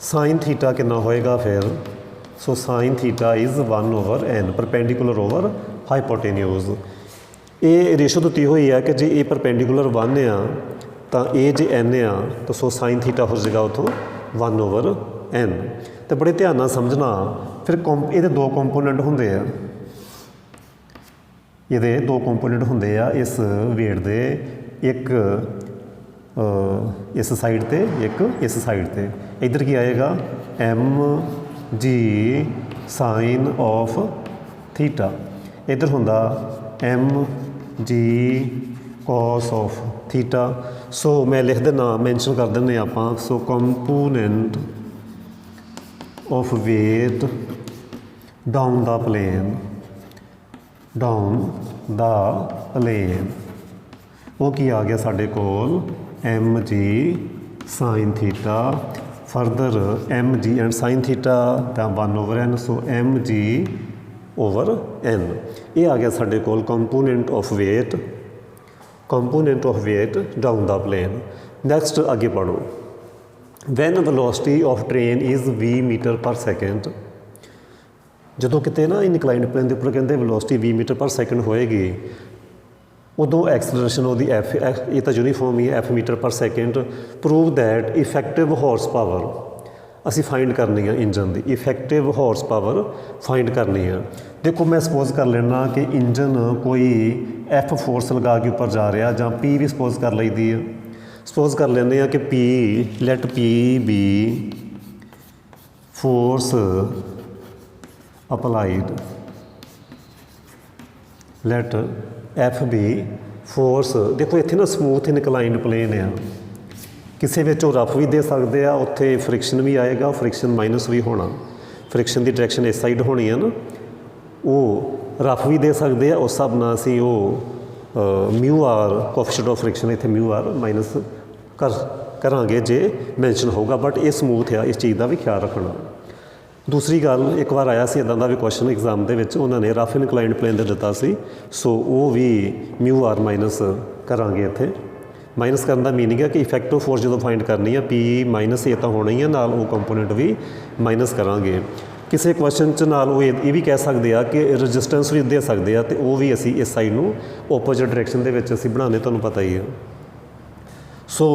sine theta ਕਿੰਨਾ ਹੋਏਗਾ ਫਿਰ, so sine theta is 1/n perpendicular over hypotenuse. ਇਹ ਰੇਸ਼ੋ ਦਿੱਤੀ ਹੋਈ ਹੈ ਕਿ ਜੇ ਇਹ ਪਰਪੈਂਡੀਕੂਲਰ 1 ਆ ਤਾਂ ਇਹ ਜੇ n ਆ ਤਾਂ ਸੋ ਸਾਈਨ ਥੀਟਾ ਹੋ ਜਾਏਗਾ ਉੱਥੋਂ 1/n। ਅਤੇ ਬੜੇ ਧਿਆਨ ਨਾਲ ਸਮਝਣਾ। ਫਿਰ ਇਹਦੇ 2 ਕੰਪੋਨੈਂਟ ਹੁੰਦੇ ਆ, ਇਹਦੇ 2 ਕੰਪੋਨੈਂਟ ਹੁੰਦੇ ਆ ਇਸ ਵੇਟ ਦੇ, ਇੱਕ ਇਸ ਸਾਈਡ 'ਤੇ, ਇੱਕ ਇਸ ਸਾਈਡ 'ਤੇ। ਇੱਧਰ ਕੀ ਆਏਗਾ mg ਸਾਈਨ ਆਫ ਥੀਟਾ, ਇੱਧਰ ਹੁੰਦਾ mg cos of theta. So मैं लिख देना, मैंशन कर दें आप। So component of weight down the plane, वो की आ गया साढ़े कोल M G sine theta, further M G and sine theta दा 1/n, so M G over N. ये आ गया साढ़े कोल component of weight down the plane. Next आगे पढ़ो, when velocity of train is 20 metre per second. ਜਦੋਂ ਕਿਤੇ ਨਾ ਇਨਕਲਾਈਨਡ ਪਲੇਨ ਦੇ ਉੱਪਰ ਕਹਿੰਦੇ ਵੈਲੋਸਿਟੀ 20 ਮੀਟਰ ਪਰ ਸੈਕਿੰਡ ਹੋਏਗੀ, ਉਦੋਂ ਐਕਸਲਰੇਸ਼ਨ ਉਹਦੀ ਐਫ, ਇਹ ਤਾਂ ਯੂਨੀਫਾਰਮ ਹੀ ਹੈ, F metre per second. Prove that effective horse power ਅਸੀਂ ਫਾਈਂਡ ਕਰਨੀ ਆ ਇੰਜਨ ਦੀ, ਇਫੈਕਟਿਵ ਹਾਰਸ ਪਾਵਰ ਫਾਈਂਡ ਕਰਨੀ ਆ। ਦੇਖੋ ਮੈਂ ਸਪੋਜ਼ ਕਰ ਲੈਣਾ ਕਿ ਇੰਜਨ ਕੋਈ ਐਫ ਫੋਰਸ ਲਗਾ ਕੇ ਉੱਪਰ ਜਾ ਰਿਹਾ, ਜਾਂ ਪੀ ਵੀ ਸਪੋਜ਼ ਕਰ ਲਈਦੀ ਆ। ਸਪੋਜ਼ ਕਰ ਲੈਂਦੇ ਆ ਕਿ P, let P be force applied, let F be force. ਦੇਖੋ ਇੱਥੇ ਨਾ ਸਮੂਥ ਇਨਕਲਾਈਨਡ ਪਲੇਨ ਆ, ਕਿਸੇ ਵਿੱਚ ਉਹ ਰਫ ਵੀ ਦੇ ਸਕਦੇ ਆ, ਉੱਥੇ ਫ੍ਰਿਕਸ਼ਨ ਵੀ ਆਏਗਾ, ਫ੍ਰਿਕਸ਼ਨ ਮਾਈਨਸ ਵੀ ਹੋਣਾ, ਫ੍ਰਿਕਸ਼ਨ ਦੀ ਡਾਇਰੈਕਸ਼ਨ ਇਸ ਸਾਈਡ ਹੋਣੀ ਆ ਨਾ, ਉਹ ਰਫ ਵੀ ਦੇ ਸਕਦੇ ਆ। ਉਸ ਹਿਸਾਬ ਨਾਲ ਅਸੀਂ ਉਹ ਮਿਊ ਆਰ ਕੋਐਫੀਸ਼ੀਐਂਟ ਆਫ ਫ੍ਰਿਕਸ਼ਨ ਇੱਥੇ ਮਿਊ ਆਰ ਮਾਈਨਸ ਕਰਾਂਗੇ ਜੇ ਮੈਂਸ਼ਨ ਹੋਊਗਾ, ਬਟ ਇਹ ਸਮੂਥ ਆ, ਇਸ ਚੀਜ਼ ਦਾ ਵੀ ਖਿਆਲ ਰੱਖਣਾ। ਦੂਸਰੀ ਗੱਲ, ਇੱਕ ਵਾਰ ਆਇਆ ਸੀ ਇੱਦਾਂ ਦਾ ਵੀ ਕੁਐਸਚਨ ਐਗਜ਼ਾਮ ਦੇ ਵਿੱਚ, ਉਹਨਾਂ ਨੇ ਰਫ ਇਨਕਲਾਈਨਡ ਪਲੇਨ ਦੇ ਦਿੱਤਾ ਸੀ, ਸੋ ਉਹ ਵੀ ਮਿਊ ਆਰ ਮਾਈਨਸ ਕਰਾਂਗੇ। ਇੱਥੇ ਮਾਈਨਸ ਕਰਨ ਦਾ ਮੀਨਿੰਗ ਹੈ ਕਿ ਇਫੈਕਟਿਵ ਫੋਰਸ ਜਦੋਂ ਫਾਈਂਡ ਕਰਨੀ ਆ, ਪੀ ਮਾਈਨਸ ਇਹ ਤਾਂ ਹੋਣਾ ਹੀ ਆ, ਨਾਲ ਉਹ ਕੰਪੋਨੈਂਟ ਵੀ ਮਾਈਨਸ ਕਰਾਂਗੇ। ਕਿਸੇ ਕੁਐਸਚਨ 'ਚ ਨਾਲ ਉਹ ਇਹ ਵੀ ਕਹਿ ਸਕਦੇ ਆ ਕਿ ਰੈਜ਼ਿਸਟੈਂਸ ਵੀ ਦੇ ਸਕਦੇ ਆ, ਅਤੇ ਉਹ ਵੀ ਅਸੀਂ ਇਸ ਸਾਈਡ ਨੂੰ ਓਪੋਜ਼ਿਟ ਡਾਇਰੈਕਸ਼ਨ ਦੇ ਵਿੱਚ ਅਸੀਂ ਬਣਾਉਣੇ, ਤੁਹਾਨੂੰ ਪਤਾ ਹੀ ਆ। ਸੋ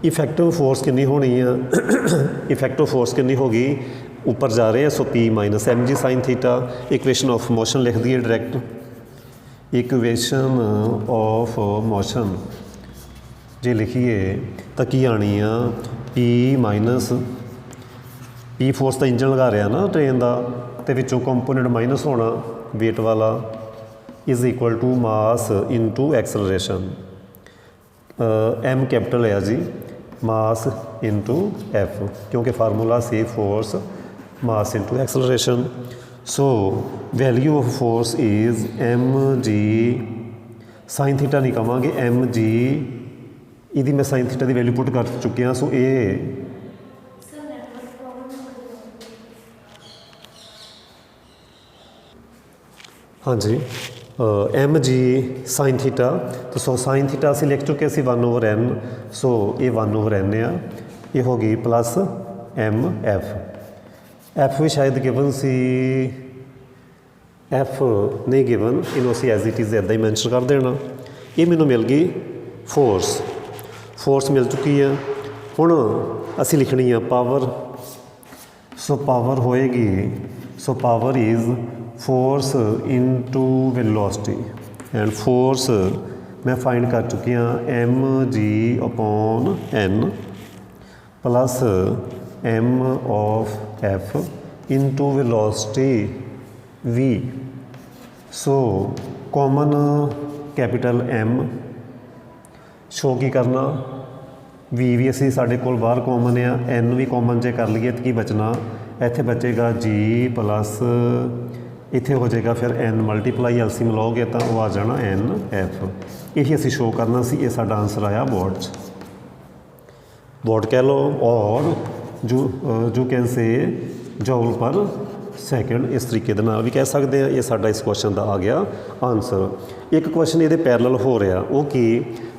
ਇਫੈਕਟਿਵ ਫੋਰਸ ਕਿੰਨੀ ਹੋਣੀ ਆ, ਇਫੈਕਟਿਵ ਫੋਰਸ ਕਿੰਨੀ ਹੋ ਗਈ, ऊपर जा रहे हैं, so P minus M G sine theta. Equation of motion लिख दिए डायरैक्ट, इक्वेशन ऑफ मोशन जे लिखिए तो की आनी आ, पी माइनस पी फोर्स तो इंजन लगा रहा ना ट्रेन का, तो विचों कंपोनेंट माइनस होना वेट वाला, is equal to mass into acceleration. M capital है जी, मास इनटू एफ, क्योंकि फार्मूला सी force mass into acceleration. So value of force is M G sine theta नहीं कहांगे, एम जी ये मैं साइन थीटा की वैल्यू पुट कर चुकी हाँ। सो ये हाँ जी एम जी साइन थीटा, तो सो साइन थीटा असी लिख चुके सी 1/n, सो ये 1/n आ, ये हो गई प्लस एम एफ। एफ भी शायद गिवन सी, एफ नहीं गिवन, इनू असी एज इट इज़ इदा ही मैंशन कर देना। ये मैनू मिल गई फोर्स, फोर्स मिल चुकी है। हुण असी लिखनी है पावर, सो पावर होएगी, so power is force into velocity, and force मैं फाइंड कर चुकी हाँ M G upon N plus M of F into velocity V. So common capital M show की करना, वी भी असी साढ़े कोल बाहर कॉमन आ, एन भी कॉमन जे कर लीए तो की बचना, इत्थे बचेगा जी प्लस इत्थे हो जाएगा फिर एन मल्टीप्लाई एलसीएम लओगे तो वो आ जाना एन एफ। यही असी शो करना सी, ये साडा आंसर आया बोर्ड बोर्ड कह लो, और जो कैन से जूल पर सैकेंड, इस तरीके के नाल भी कह सकते हैं। ये साडा इस क्वेश्चन का आ गया आंसर। एक क्वेश्चन ये पैरल हो रहा, वो कि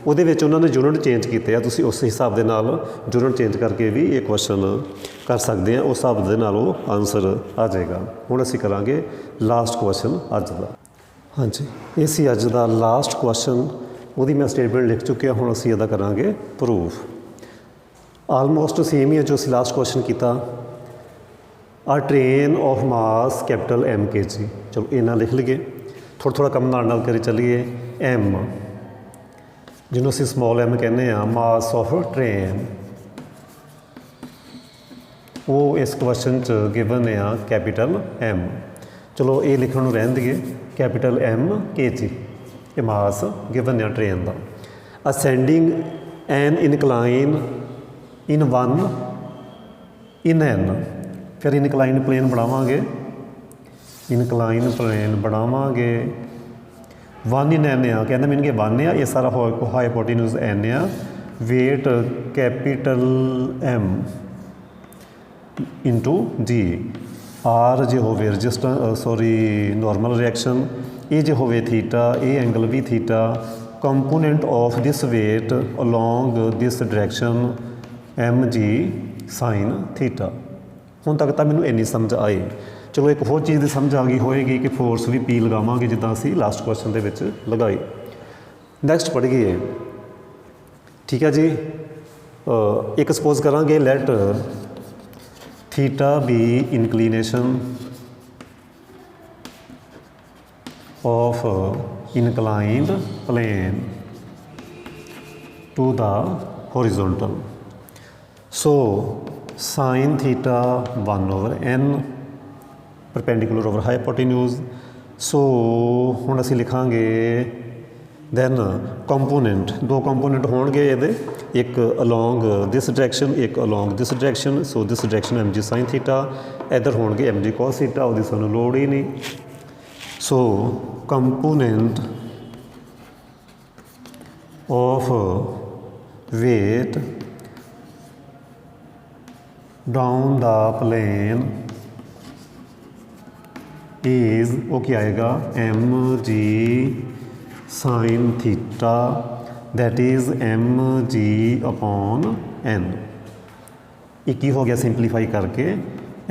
ਉਹਦੇ ਵਿੱਚ ਉਹਨਾਂ ਨੇ ਯੂਨਿਟ ਚੇਂਜ ਕੀਤੇ ਆ, ਤੁਸੀਂ ਉਸ ਹਿਸਾਬ ਦੇ ਨਾਲ ਯੂਨਿਟ ਚੇਂਜ ਕਰਕੇ ਵੀ ਇਹ ਕੁਐਸਚਨ ਕਰ ਸਕਦੇ ਆ, ਉਸ ਹਿਸਾਬ ਦੇ ਨਾਲ ਉਹ ਆਨਸਰ ਆ ਜਾਏਗਾ। ਹੁਣ ਅਸੀਂ ਕਰਾਂਗੇ ਲਾਸਟ ਕੁਐਸਚਨ ਅੱਜ ਦਾ। ਹਾਂਜੀ, ਇਹ ਸੀ ਅੱਜ ਦਾ ਲਾਸਟ ਕੁਐਸਚਨ, ਉਹਦੀ ਮੈਂ ਸਟੇਟਮੈਂਟ ਲਿਖ ਚੁੱਕਿਆ। ਹੁਣ ਅਸੀਂ ਇਹਦਾ ਕਰਾਂਗੇ ਪ੍ਰੂਫ। ਆਲਮੋਸਟ ਸੇਮ ਹੀ ਹੈ ਜੋ ਅਸੀਂ ਲਾਸਟ ਕੁਐਸਚਨ ਕੀਤਾ। ਆ train of mass capital M K ਜੀ, ਚਲੋ ਇਹਨਾਂ ਲਿਖ ਲਈਏ, ਥੋੜ੍ਹਾ ਥੋੜ੍ਹਾ ਕੰਮ ਨਾਲ ਨਾਲ ਕਰੀ ਚੱਲੀਏ। ਐਮ ਜਿਹਨੂੰ ਅਸੀਂ ਸਮੋਲ ਐਮ ਕਹਿੰਦੇ ਆ, ਮਾਸ ਆਫ ਟ੍ਰੇਨ, ਉਹ ਇਸ ਕੁਐਸਚਨ 'ਚ ਗਿਵਨ ਆ ਕੈਪੀਟਲ ਐਮ। ਚਲੋ ਇਹ ਲਿਖਣ ਨੂੰ ਰਹਿਣ ਦੇਈਏ, ਕੈਪੀਟਲ ਐਮ ਕੇ ਜੀ, ਇਹ ਮਾਸ ਗਿਵਨ ਆ ਟ੍ਰੇਨ ਦਾ। Ascending an incline in one in N. फिर इनकलाइन प्लेन बनावांगे, इनकलाइन प्लेन बनावांगे वन इन एन आ, कहना मीन कि वन आ, ये सारा हाइपोटेन्यूज एन आ, weight capital M into G. आर जो होवे रजिस्टेंस सॉरी नॉर्मल रिएक्शन, ये जो होवे थीटा, ये एंगल भी theta, component of this weight along this direction M G sine theta. हुण तक तो मैनूं इन्नी समझ आई। चलो एक होर चीज़ की समझ आ गई होएगी कि फोर्स भी पी लगावांगे जिद्दां असीं लास्ट क्वेश्चन दे विच लगाई। नैक्सट पढ़िए, ठीक है जी। एक सपोज करांगे, let theta be inclination of inclined plane to the horizontal. So sine theta 1/n perpendicular over hypotenuse. So हुण असीं लिखांगे दैन कंपोनेंट, दो कंपोनेंट होणगे इहदे, एक अलोंग दिस डायरैक्शन, एक along this direction. So this direction M G sine theta, इधर होणगे एम जी कॉस थीटा, उहदी सानूं लोड़ ही नहीं। So component of weight down the plane is, वो क्या आएगा, M G sine theta, that is M G upon N. एक ही हो गया सिंपलीफाई करके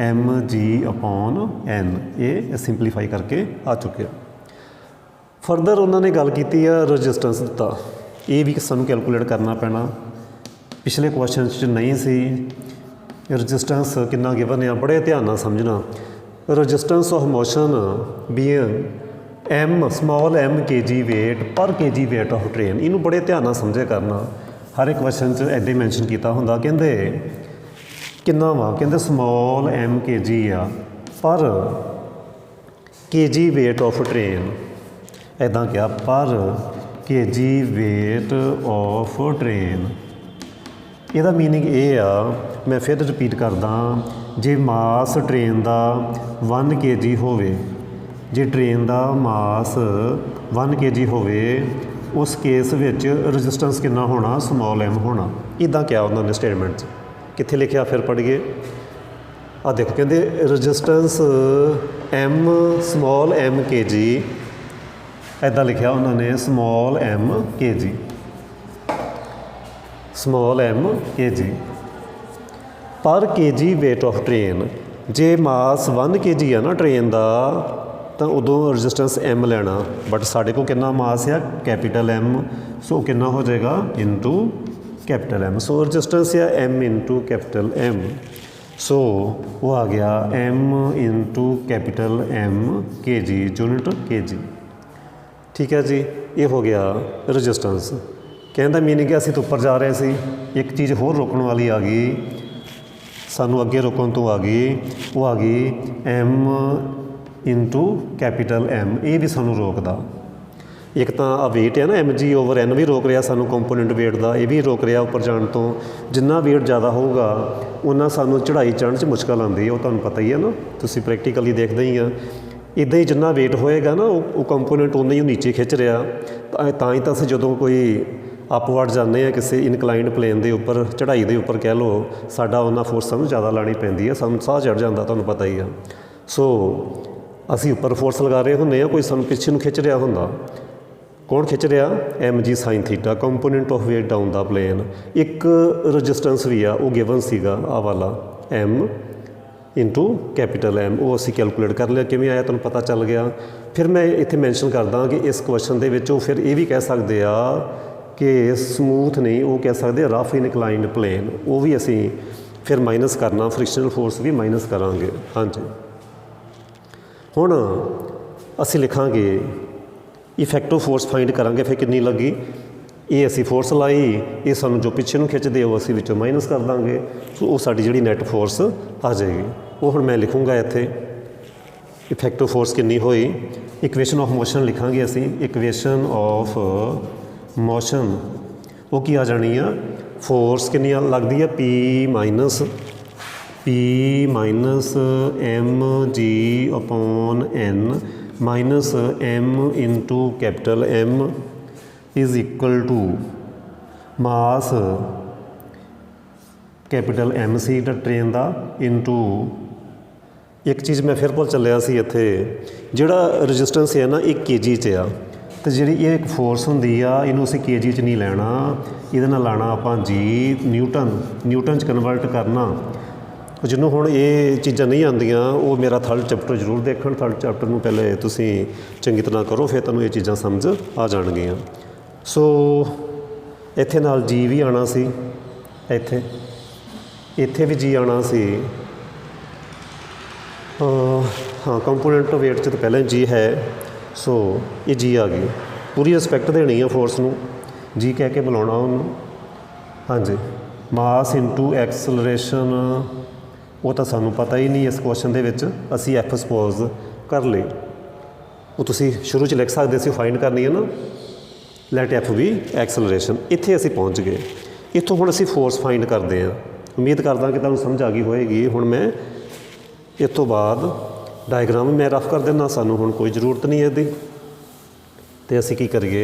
एम जी अपॉन एन, ये सिंपलीफाई करके आ चुके। फरदर उन्होंने गल की रजिस्टेंस दिता, ये भी सानू कैलकुलेट करना पैना, पिछले क्वेश्चन च नहीं सी। रजिस्टेंस कितना गिवन है, बड़े ध्यान नाल समझना। Resistance of motion being M small M K G wait पर K G weight of train, इनू बड़े ध्यान नाल समझे करना। हर एक क्वेश्चन च ऐसे मैंशन किया होंदा, कहंदे किन्ना वा, कहंदे स्मॉल एम के जी आ पर K G weight of train, ऐदा क्या, पर K G weight of train. ਇਹਦਾ मीनिंग ये आ, मैं फिर रिपीट करदा, जे मास ट्रेन का 1 kg होवे, जे ट्रेन का मास 1 kg होवे, उस केस विच रजिस्टेंस कितना होना, स्मॉल एम होना। इदा क्या उन्होंने स्टेटमेंट कित्थे लिखिया, फिर पढ़िए। आ देखो, कहते resistance M small M K जी, ऐदा लिखिया उन्होंने small M K ji, small M K G per K G weight of train. जे मास 1 kg है ना ट्रेन का, तो उदों रजिस्टेंस एम लेना, बट साढ़े को कितना मास है, कैपिटल एम। सो कितना हो जाएगा, इंटू कैपिटल एम। सो रजिस्टेंस है एम इंटू कैपिटल एम। सो वो आ गया M into capital M K जी, यूनिट के जी। ठीक है जी, ये हो गया रजिस्टेंस। कहने मीनिंग असीं तो उपर जा रहे सी, एक चीज़ होर रोकण वाली आ गई, सानू अगे रोकण तो आ गई, वो आ गई एम इंटू कैपिटल एम, ये भी सानू रोकदा। एक तो आ वेट है ना, एम जी ओवर एन भी रोक रहा सानू कंपोनेंट वेट का, ये भी रोक रहा उपर जाने तो। जिन्ना वेट ज़्यादा होगा उन्ना सानू चढ़ाई चढ़न च मुश्किल आती है, वो तुहानू पता ही है ना, तुसीं प्रैक्टिकली देखते ही हैं। इदां ही जिन्ना वेट होएगा ना, वो कंपोनेंट उन्ना ही नीचे खिंच रहा, तां ही असीं जदों कोई अपवर्ड जाते हैं किसी इनकलाइंड प्लेन के उपर, चढ़ाई के उपर कह लो, साडा उन्ना फोर्स सानू ज़्यादा लानी पैंदी है, सानू साह चढ़ जाता, तुहानू पता ही है। सो असीं उपर फोर्स लगा रहे होंदे आ, कोई सानू पिछे नूं खिंच रहा हुंदा, कौन खिंच रहा, M G sine theta, component of weight down the plane. एक रजिस्टेंस भी आ, वो गिवन सीगा आ वाला एम इंटू कैपिटल एम, वो असीं कैलकुलेट कर लिया, किवें आया तुहानू पता चल गया। फिर मैं इत्थे मैंशन करदा कि इस क्वेश्चन दे विच फिर ये भी कह सकते आ कि स्मूथ नहीं, वो कह सकते रफ इनकलाइंड प्लेन, वो भी असी फिर माइनस करना, फ्रिक्शनल फोर्स भी माइनस करांगे। हाँ जी, हुण असी लिखांगे इफेक्टिव फोर्स फाइंड करांगे, फिर कितनी लगी, ये असी फोर्स लाई, ये सानू जो पिछे नूं खिंचदे वो असी विचों माइनस कर देंगे। सो वो साडी जिहड़ी नैट फोर्स आ जाएगी, वो हुण मैं लिखूँगा इत्थे इफेक्टिव फोर्स कितनी होई। इक्वेशन ऑफ मोशन लिखांगे असी, इक्वेशन ऑफ मोशन वो की आ जानी आ फोर्स कितनी लगती है P minus M G upon N minus M into capital M is equal to mass capital M सी ट्रेन का इंटू एक चीज़ मैं फिर भुल चलिया सी इत्थे जिहड़ा रजिस्टेंस है ना एक के जी च आ तो जी ये एक फोर्स होंदी आ इनू असीं के जी च नहीं लैना इहदे नाल लाना आपां जी न्यूटन च कन्वर्ट करना जिन्हों हुण ये चीज़ां नहीं आंदियां वो मेरा थर्ड चैप्टर जरूर देखण थर्ड चैप्टर नूं पहले तुसीं चंगी तरह करो फिर तुहानूं ये चीज़ां समझ आ जाणगियां। सो इत्थे नाल जी भी आना सी इत्थे भी जी आना सी हाँ कंपोनेंट वेट च तो पहले जी है सो ये जी आ गई पूरी रिस्पैक्ट देनी है फोर्स नूं जी कह के बुलाना उन्होंने। हाँ जी मास इंटू एक्सलरेशन वो तो सानू पता ही नहीं इस क्वेश्चन दे विच असी एफ सपोज कर ली वो तुसी शुरू च लिख सकते सी फाइंड करनी है ना लैट एफ भी एक्सलरेशन इत्थे असी पहुँच गए इत्थों हुण असी फोर्स फाइंड करते हैं उम्मीद करदा कि तुहानूं समझ आ गई होएगी। हुण मैं इस तो बाद डायग्राम मैं रफ कर देना सानू हुण कोई ज़रूरत नहीं है तो असी की करिए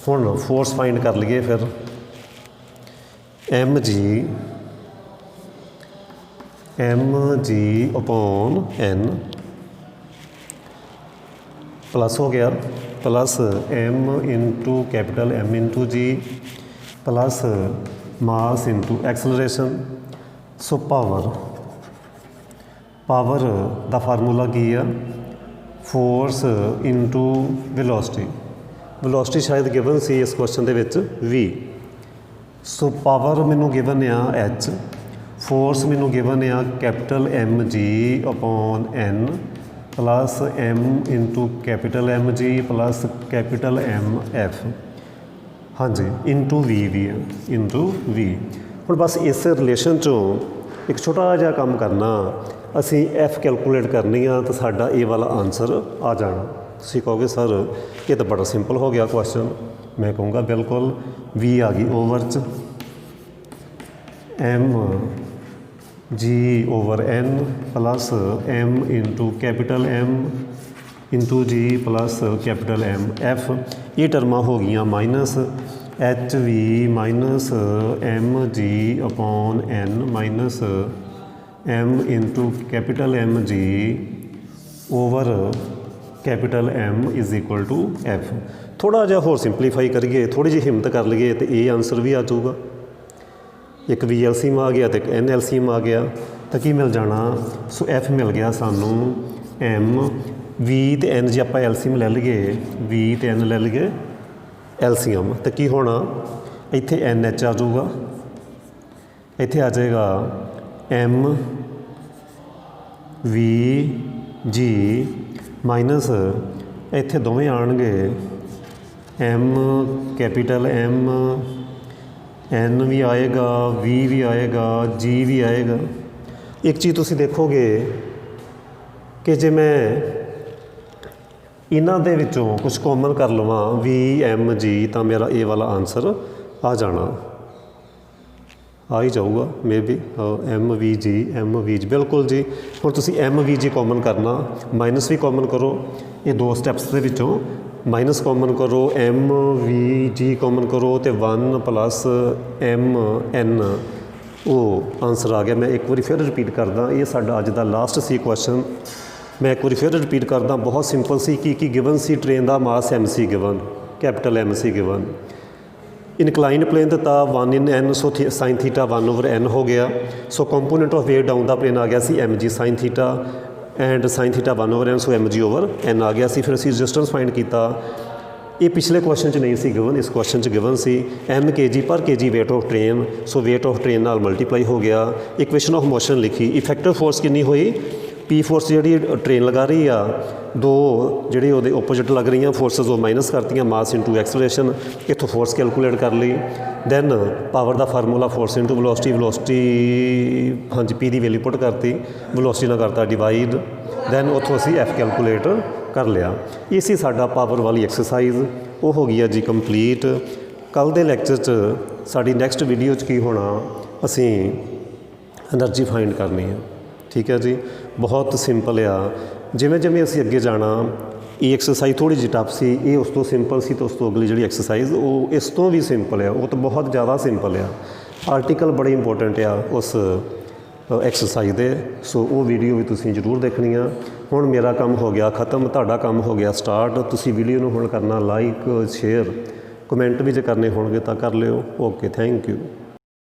हुण फोर्स फाइंड कर लीए फिर M G upon N plus हो गया plus M into capital M into G plus mass into acceleration so power का फार्मूला की है फोर्स इंटू वेलोसिटी शायद गिवन सी इस क्वेश्चन दे विच वी सो पावर मैनू गिवन आ एच फोर्स मैनू गिवन आ capital M G upon N plus M into capital M G plus capital M F हाँ जी इंटू वी भी है इंटू वी। हुण बस इस रिलेशन चों एक छोटा जिहा काम करना असी एफ कैलकुलेट करनी आ तो साडा ए वाला आंसर आ जाना। तुसीं कहोगे सर ये तो बड़ा सिंपल हो गया क्वेश्चन मैं कहूँगा बिल्कुल वी आ गई ओवर च M G over N plus M into capital M into G plus capital M F ये टर्मां हो गई minus H V minus M G upon N minus M into capital M G over capital M is equal to F. थोड़ा जिहा होर simplify करिए थोड़ी जी हिम्मत कर लीए तो ये आंसर भी आ जाऊगा एक वी एल सी एम आ गया तो एक एन एल सी एम आ गया तो की मिल जाना सो एफ मिल गया सानू एम वी तो एन जी आप एल सी एम ले लीए वी तो एन ले लीए एल सी एम तो की होना इत्थे एन एच आ जाऊगा इत्थे आ जाएगा एम वी जी माइनस इत्थे दोवें आउणगे एम कैपिटल एम एन भी आएगा वी भी आएगा जी भी आएगा। एक चीज़ तुसीं देखोगे कि जे मैं इन्हां दे विचों कुछ कॉमन कर लवां वी एम जी तो मेरा ए वाला आंसर आ जाना आ ही जाऊगा maybe M V G बिल्कुल जी। हुण तुसीं एम वी जी कॉमन करना माइनस भी कॉमन करो ये दो स्टैप्स के विचों माइनस कॉमन करो एम वी जी कॉमन करो तो 1 प्लस एम एन वो आंसर आ गया। मैं एक बार फिर रिपीट करदा ये साडा अज दा लास्ट सी क्वेश्चन मैं एक बार फिर रिपीट करदा बहुत सिंपल सी कि गिवन सी ट्रेन का मास एम सी गिवन कैपिटल एम सी गिवन इनकलाइंड प्लेन दिता 1 in n so sine theta 1 over n हो गया so component of weight down का प्लेन आ गया सी M G sine theta and sine theta 1 over n so M G over n आ गया सी। फिर असीं रजिस्टेंस फाइंड किया ये पिछले क्वेश्चन च नहीं सी गिवन इस क्वेश्चन च गिवन सी M K G per K G weight of train so weight of train नाल मल्टीप्लाई हो गया। इक्वेशन ऑफ मोशन लिखी इफेक्टिव फोर्स कितनी हुई पी फोर्स जी ट्रेन लगा रही आ दो जी ओपोजिट लग रही फोर्सिस वो माइनस करती मास इंटू एक्सलरेशन इतों फोर्स कैलकुलेट कर ली दैन पावर का फार्मूला फोर्स इंटू वेलोसिटी हाँ जी पी की वैल्यू पुट करती वेलोसिटी ना करता डिवाइड दैन उतों असी एफ कैलकुलेट कर लिया। ये सी साडा पावर वाली एक्सरसाइज वो हो गई है जी कंप्लीट। ਕੱਲ੍ਹ ਦੇ ਲੈਕਚਰ 'ਚ ਸਾਡੀ ਨੈਕਸਟ ਵੀਡੀਓ 'ਚ ਕੀ ਹੋਣਾ, ਅਸੀਂ ਐਨਰਜੀ ਫਾਈਂਡ ਕਰਨੀ ਹੈ। ਠੀਕ ਹੈ ਜੀ, ਬਹੁਤ ਸਿੰਪਲ ਆ। ਜਿਵੇਂ ਜਿਵੇਂ ਅਸੀਂ ਅੱਗੇ ਜਾਣਾ, ਇਹ ਐਕਸਰਸਾਈਜ਼ ਥੋੜ੍ਹੀ ਜਿਹੀ ਟਫ ਸੀ, ਇਹ ਉਸ ਤੋਂ ਸਿੰਪਲ ਸੀ, ਅਤੇ ਉਸ ਤੋਂ ਅਗਲੀ ਜਿਹੜੀ ਐਕਸਰਸਾਈਜ਼ ਉਹ ਇਸ ਤੋਂ ਵੀ ਸਿੰਪਲ ਆ, ਉਹ ਤਾਂ ਬਹੁਤ ਜ਼ਿਆਦਾ ਸਿੰਪਲ ਆ। ਆਰਟੀਕਲ ਬੜੇ ਇੰਪੋਰਟੈਂਟ ਆ ਉਸ ਐਕਸਰਸਾਈਜ਼ ਦੇ। ਸੋ ਉਹ ਵੀਡੀਓ ਵੀ ਤੁਸੀਂ ਜ਼ਰੂਰ ਦੇਖਣੀ ਆ। ਹੁਣ ਮੇਰਾ ਕੰਮ ਹੋ ਗਿਆ ਖ਼ਤਮ, ਤੁਹਾਡਾ ਕੰਮ ਹੋ ਗਿਆ ਸਟਾਰਟ। ਤੁਸੀਂ ਵੀਡੀਓ ਨੂੰ ਹੁਣ ਕਰਨਾ ਲਾਈਕ, ਸ਼ੇਅਰ, ਕਮੈਂਟ ਵੀ ਜੇ ਕਰਨੇ ਹੋਣਗੇ ਤਾਂ ਕਰ ਲਿਓ। Okay, thank you.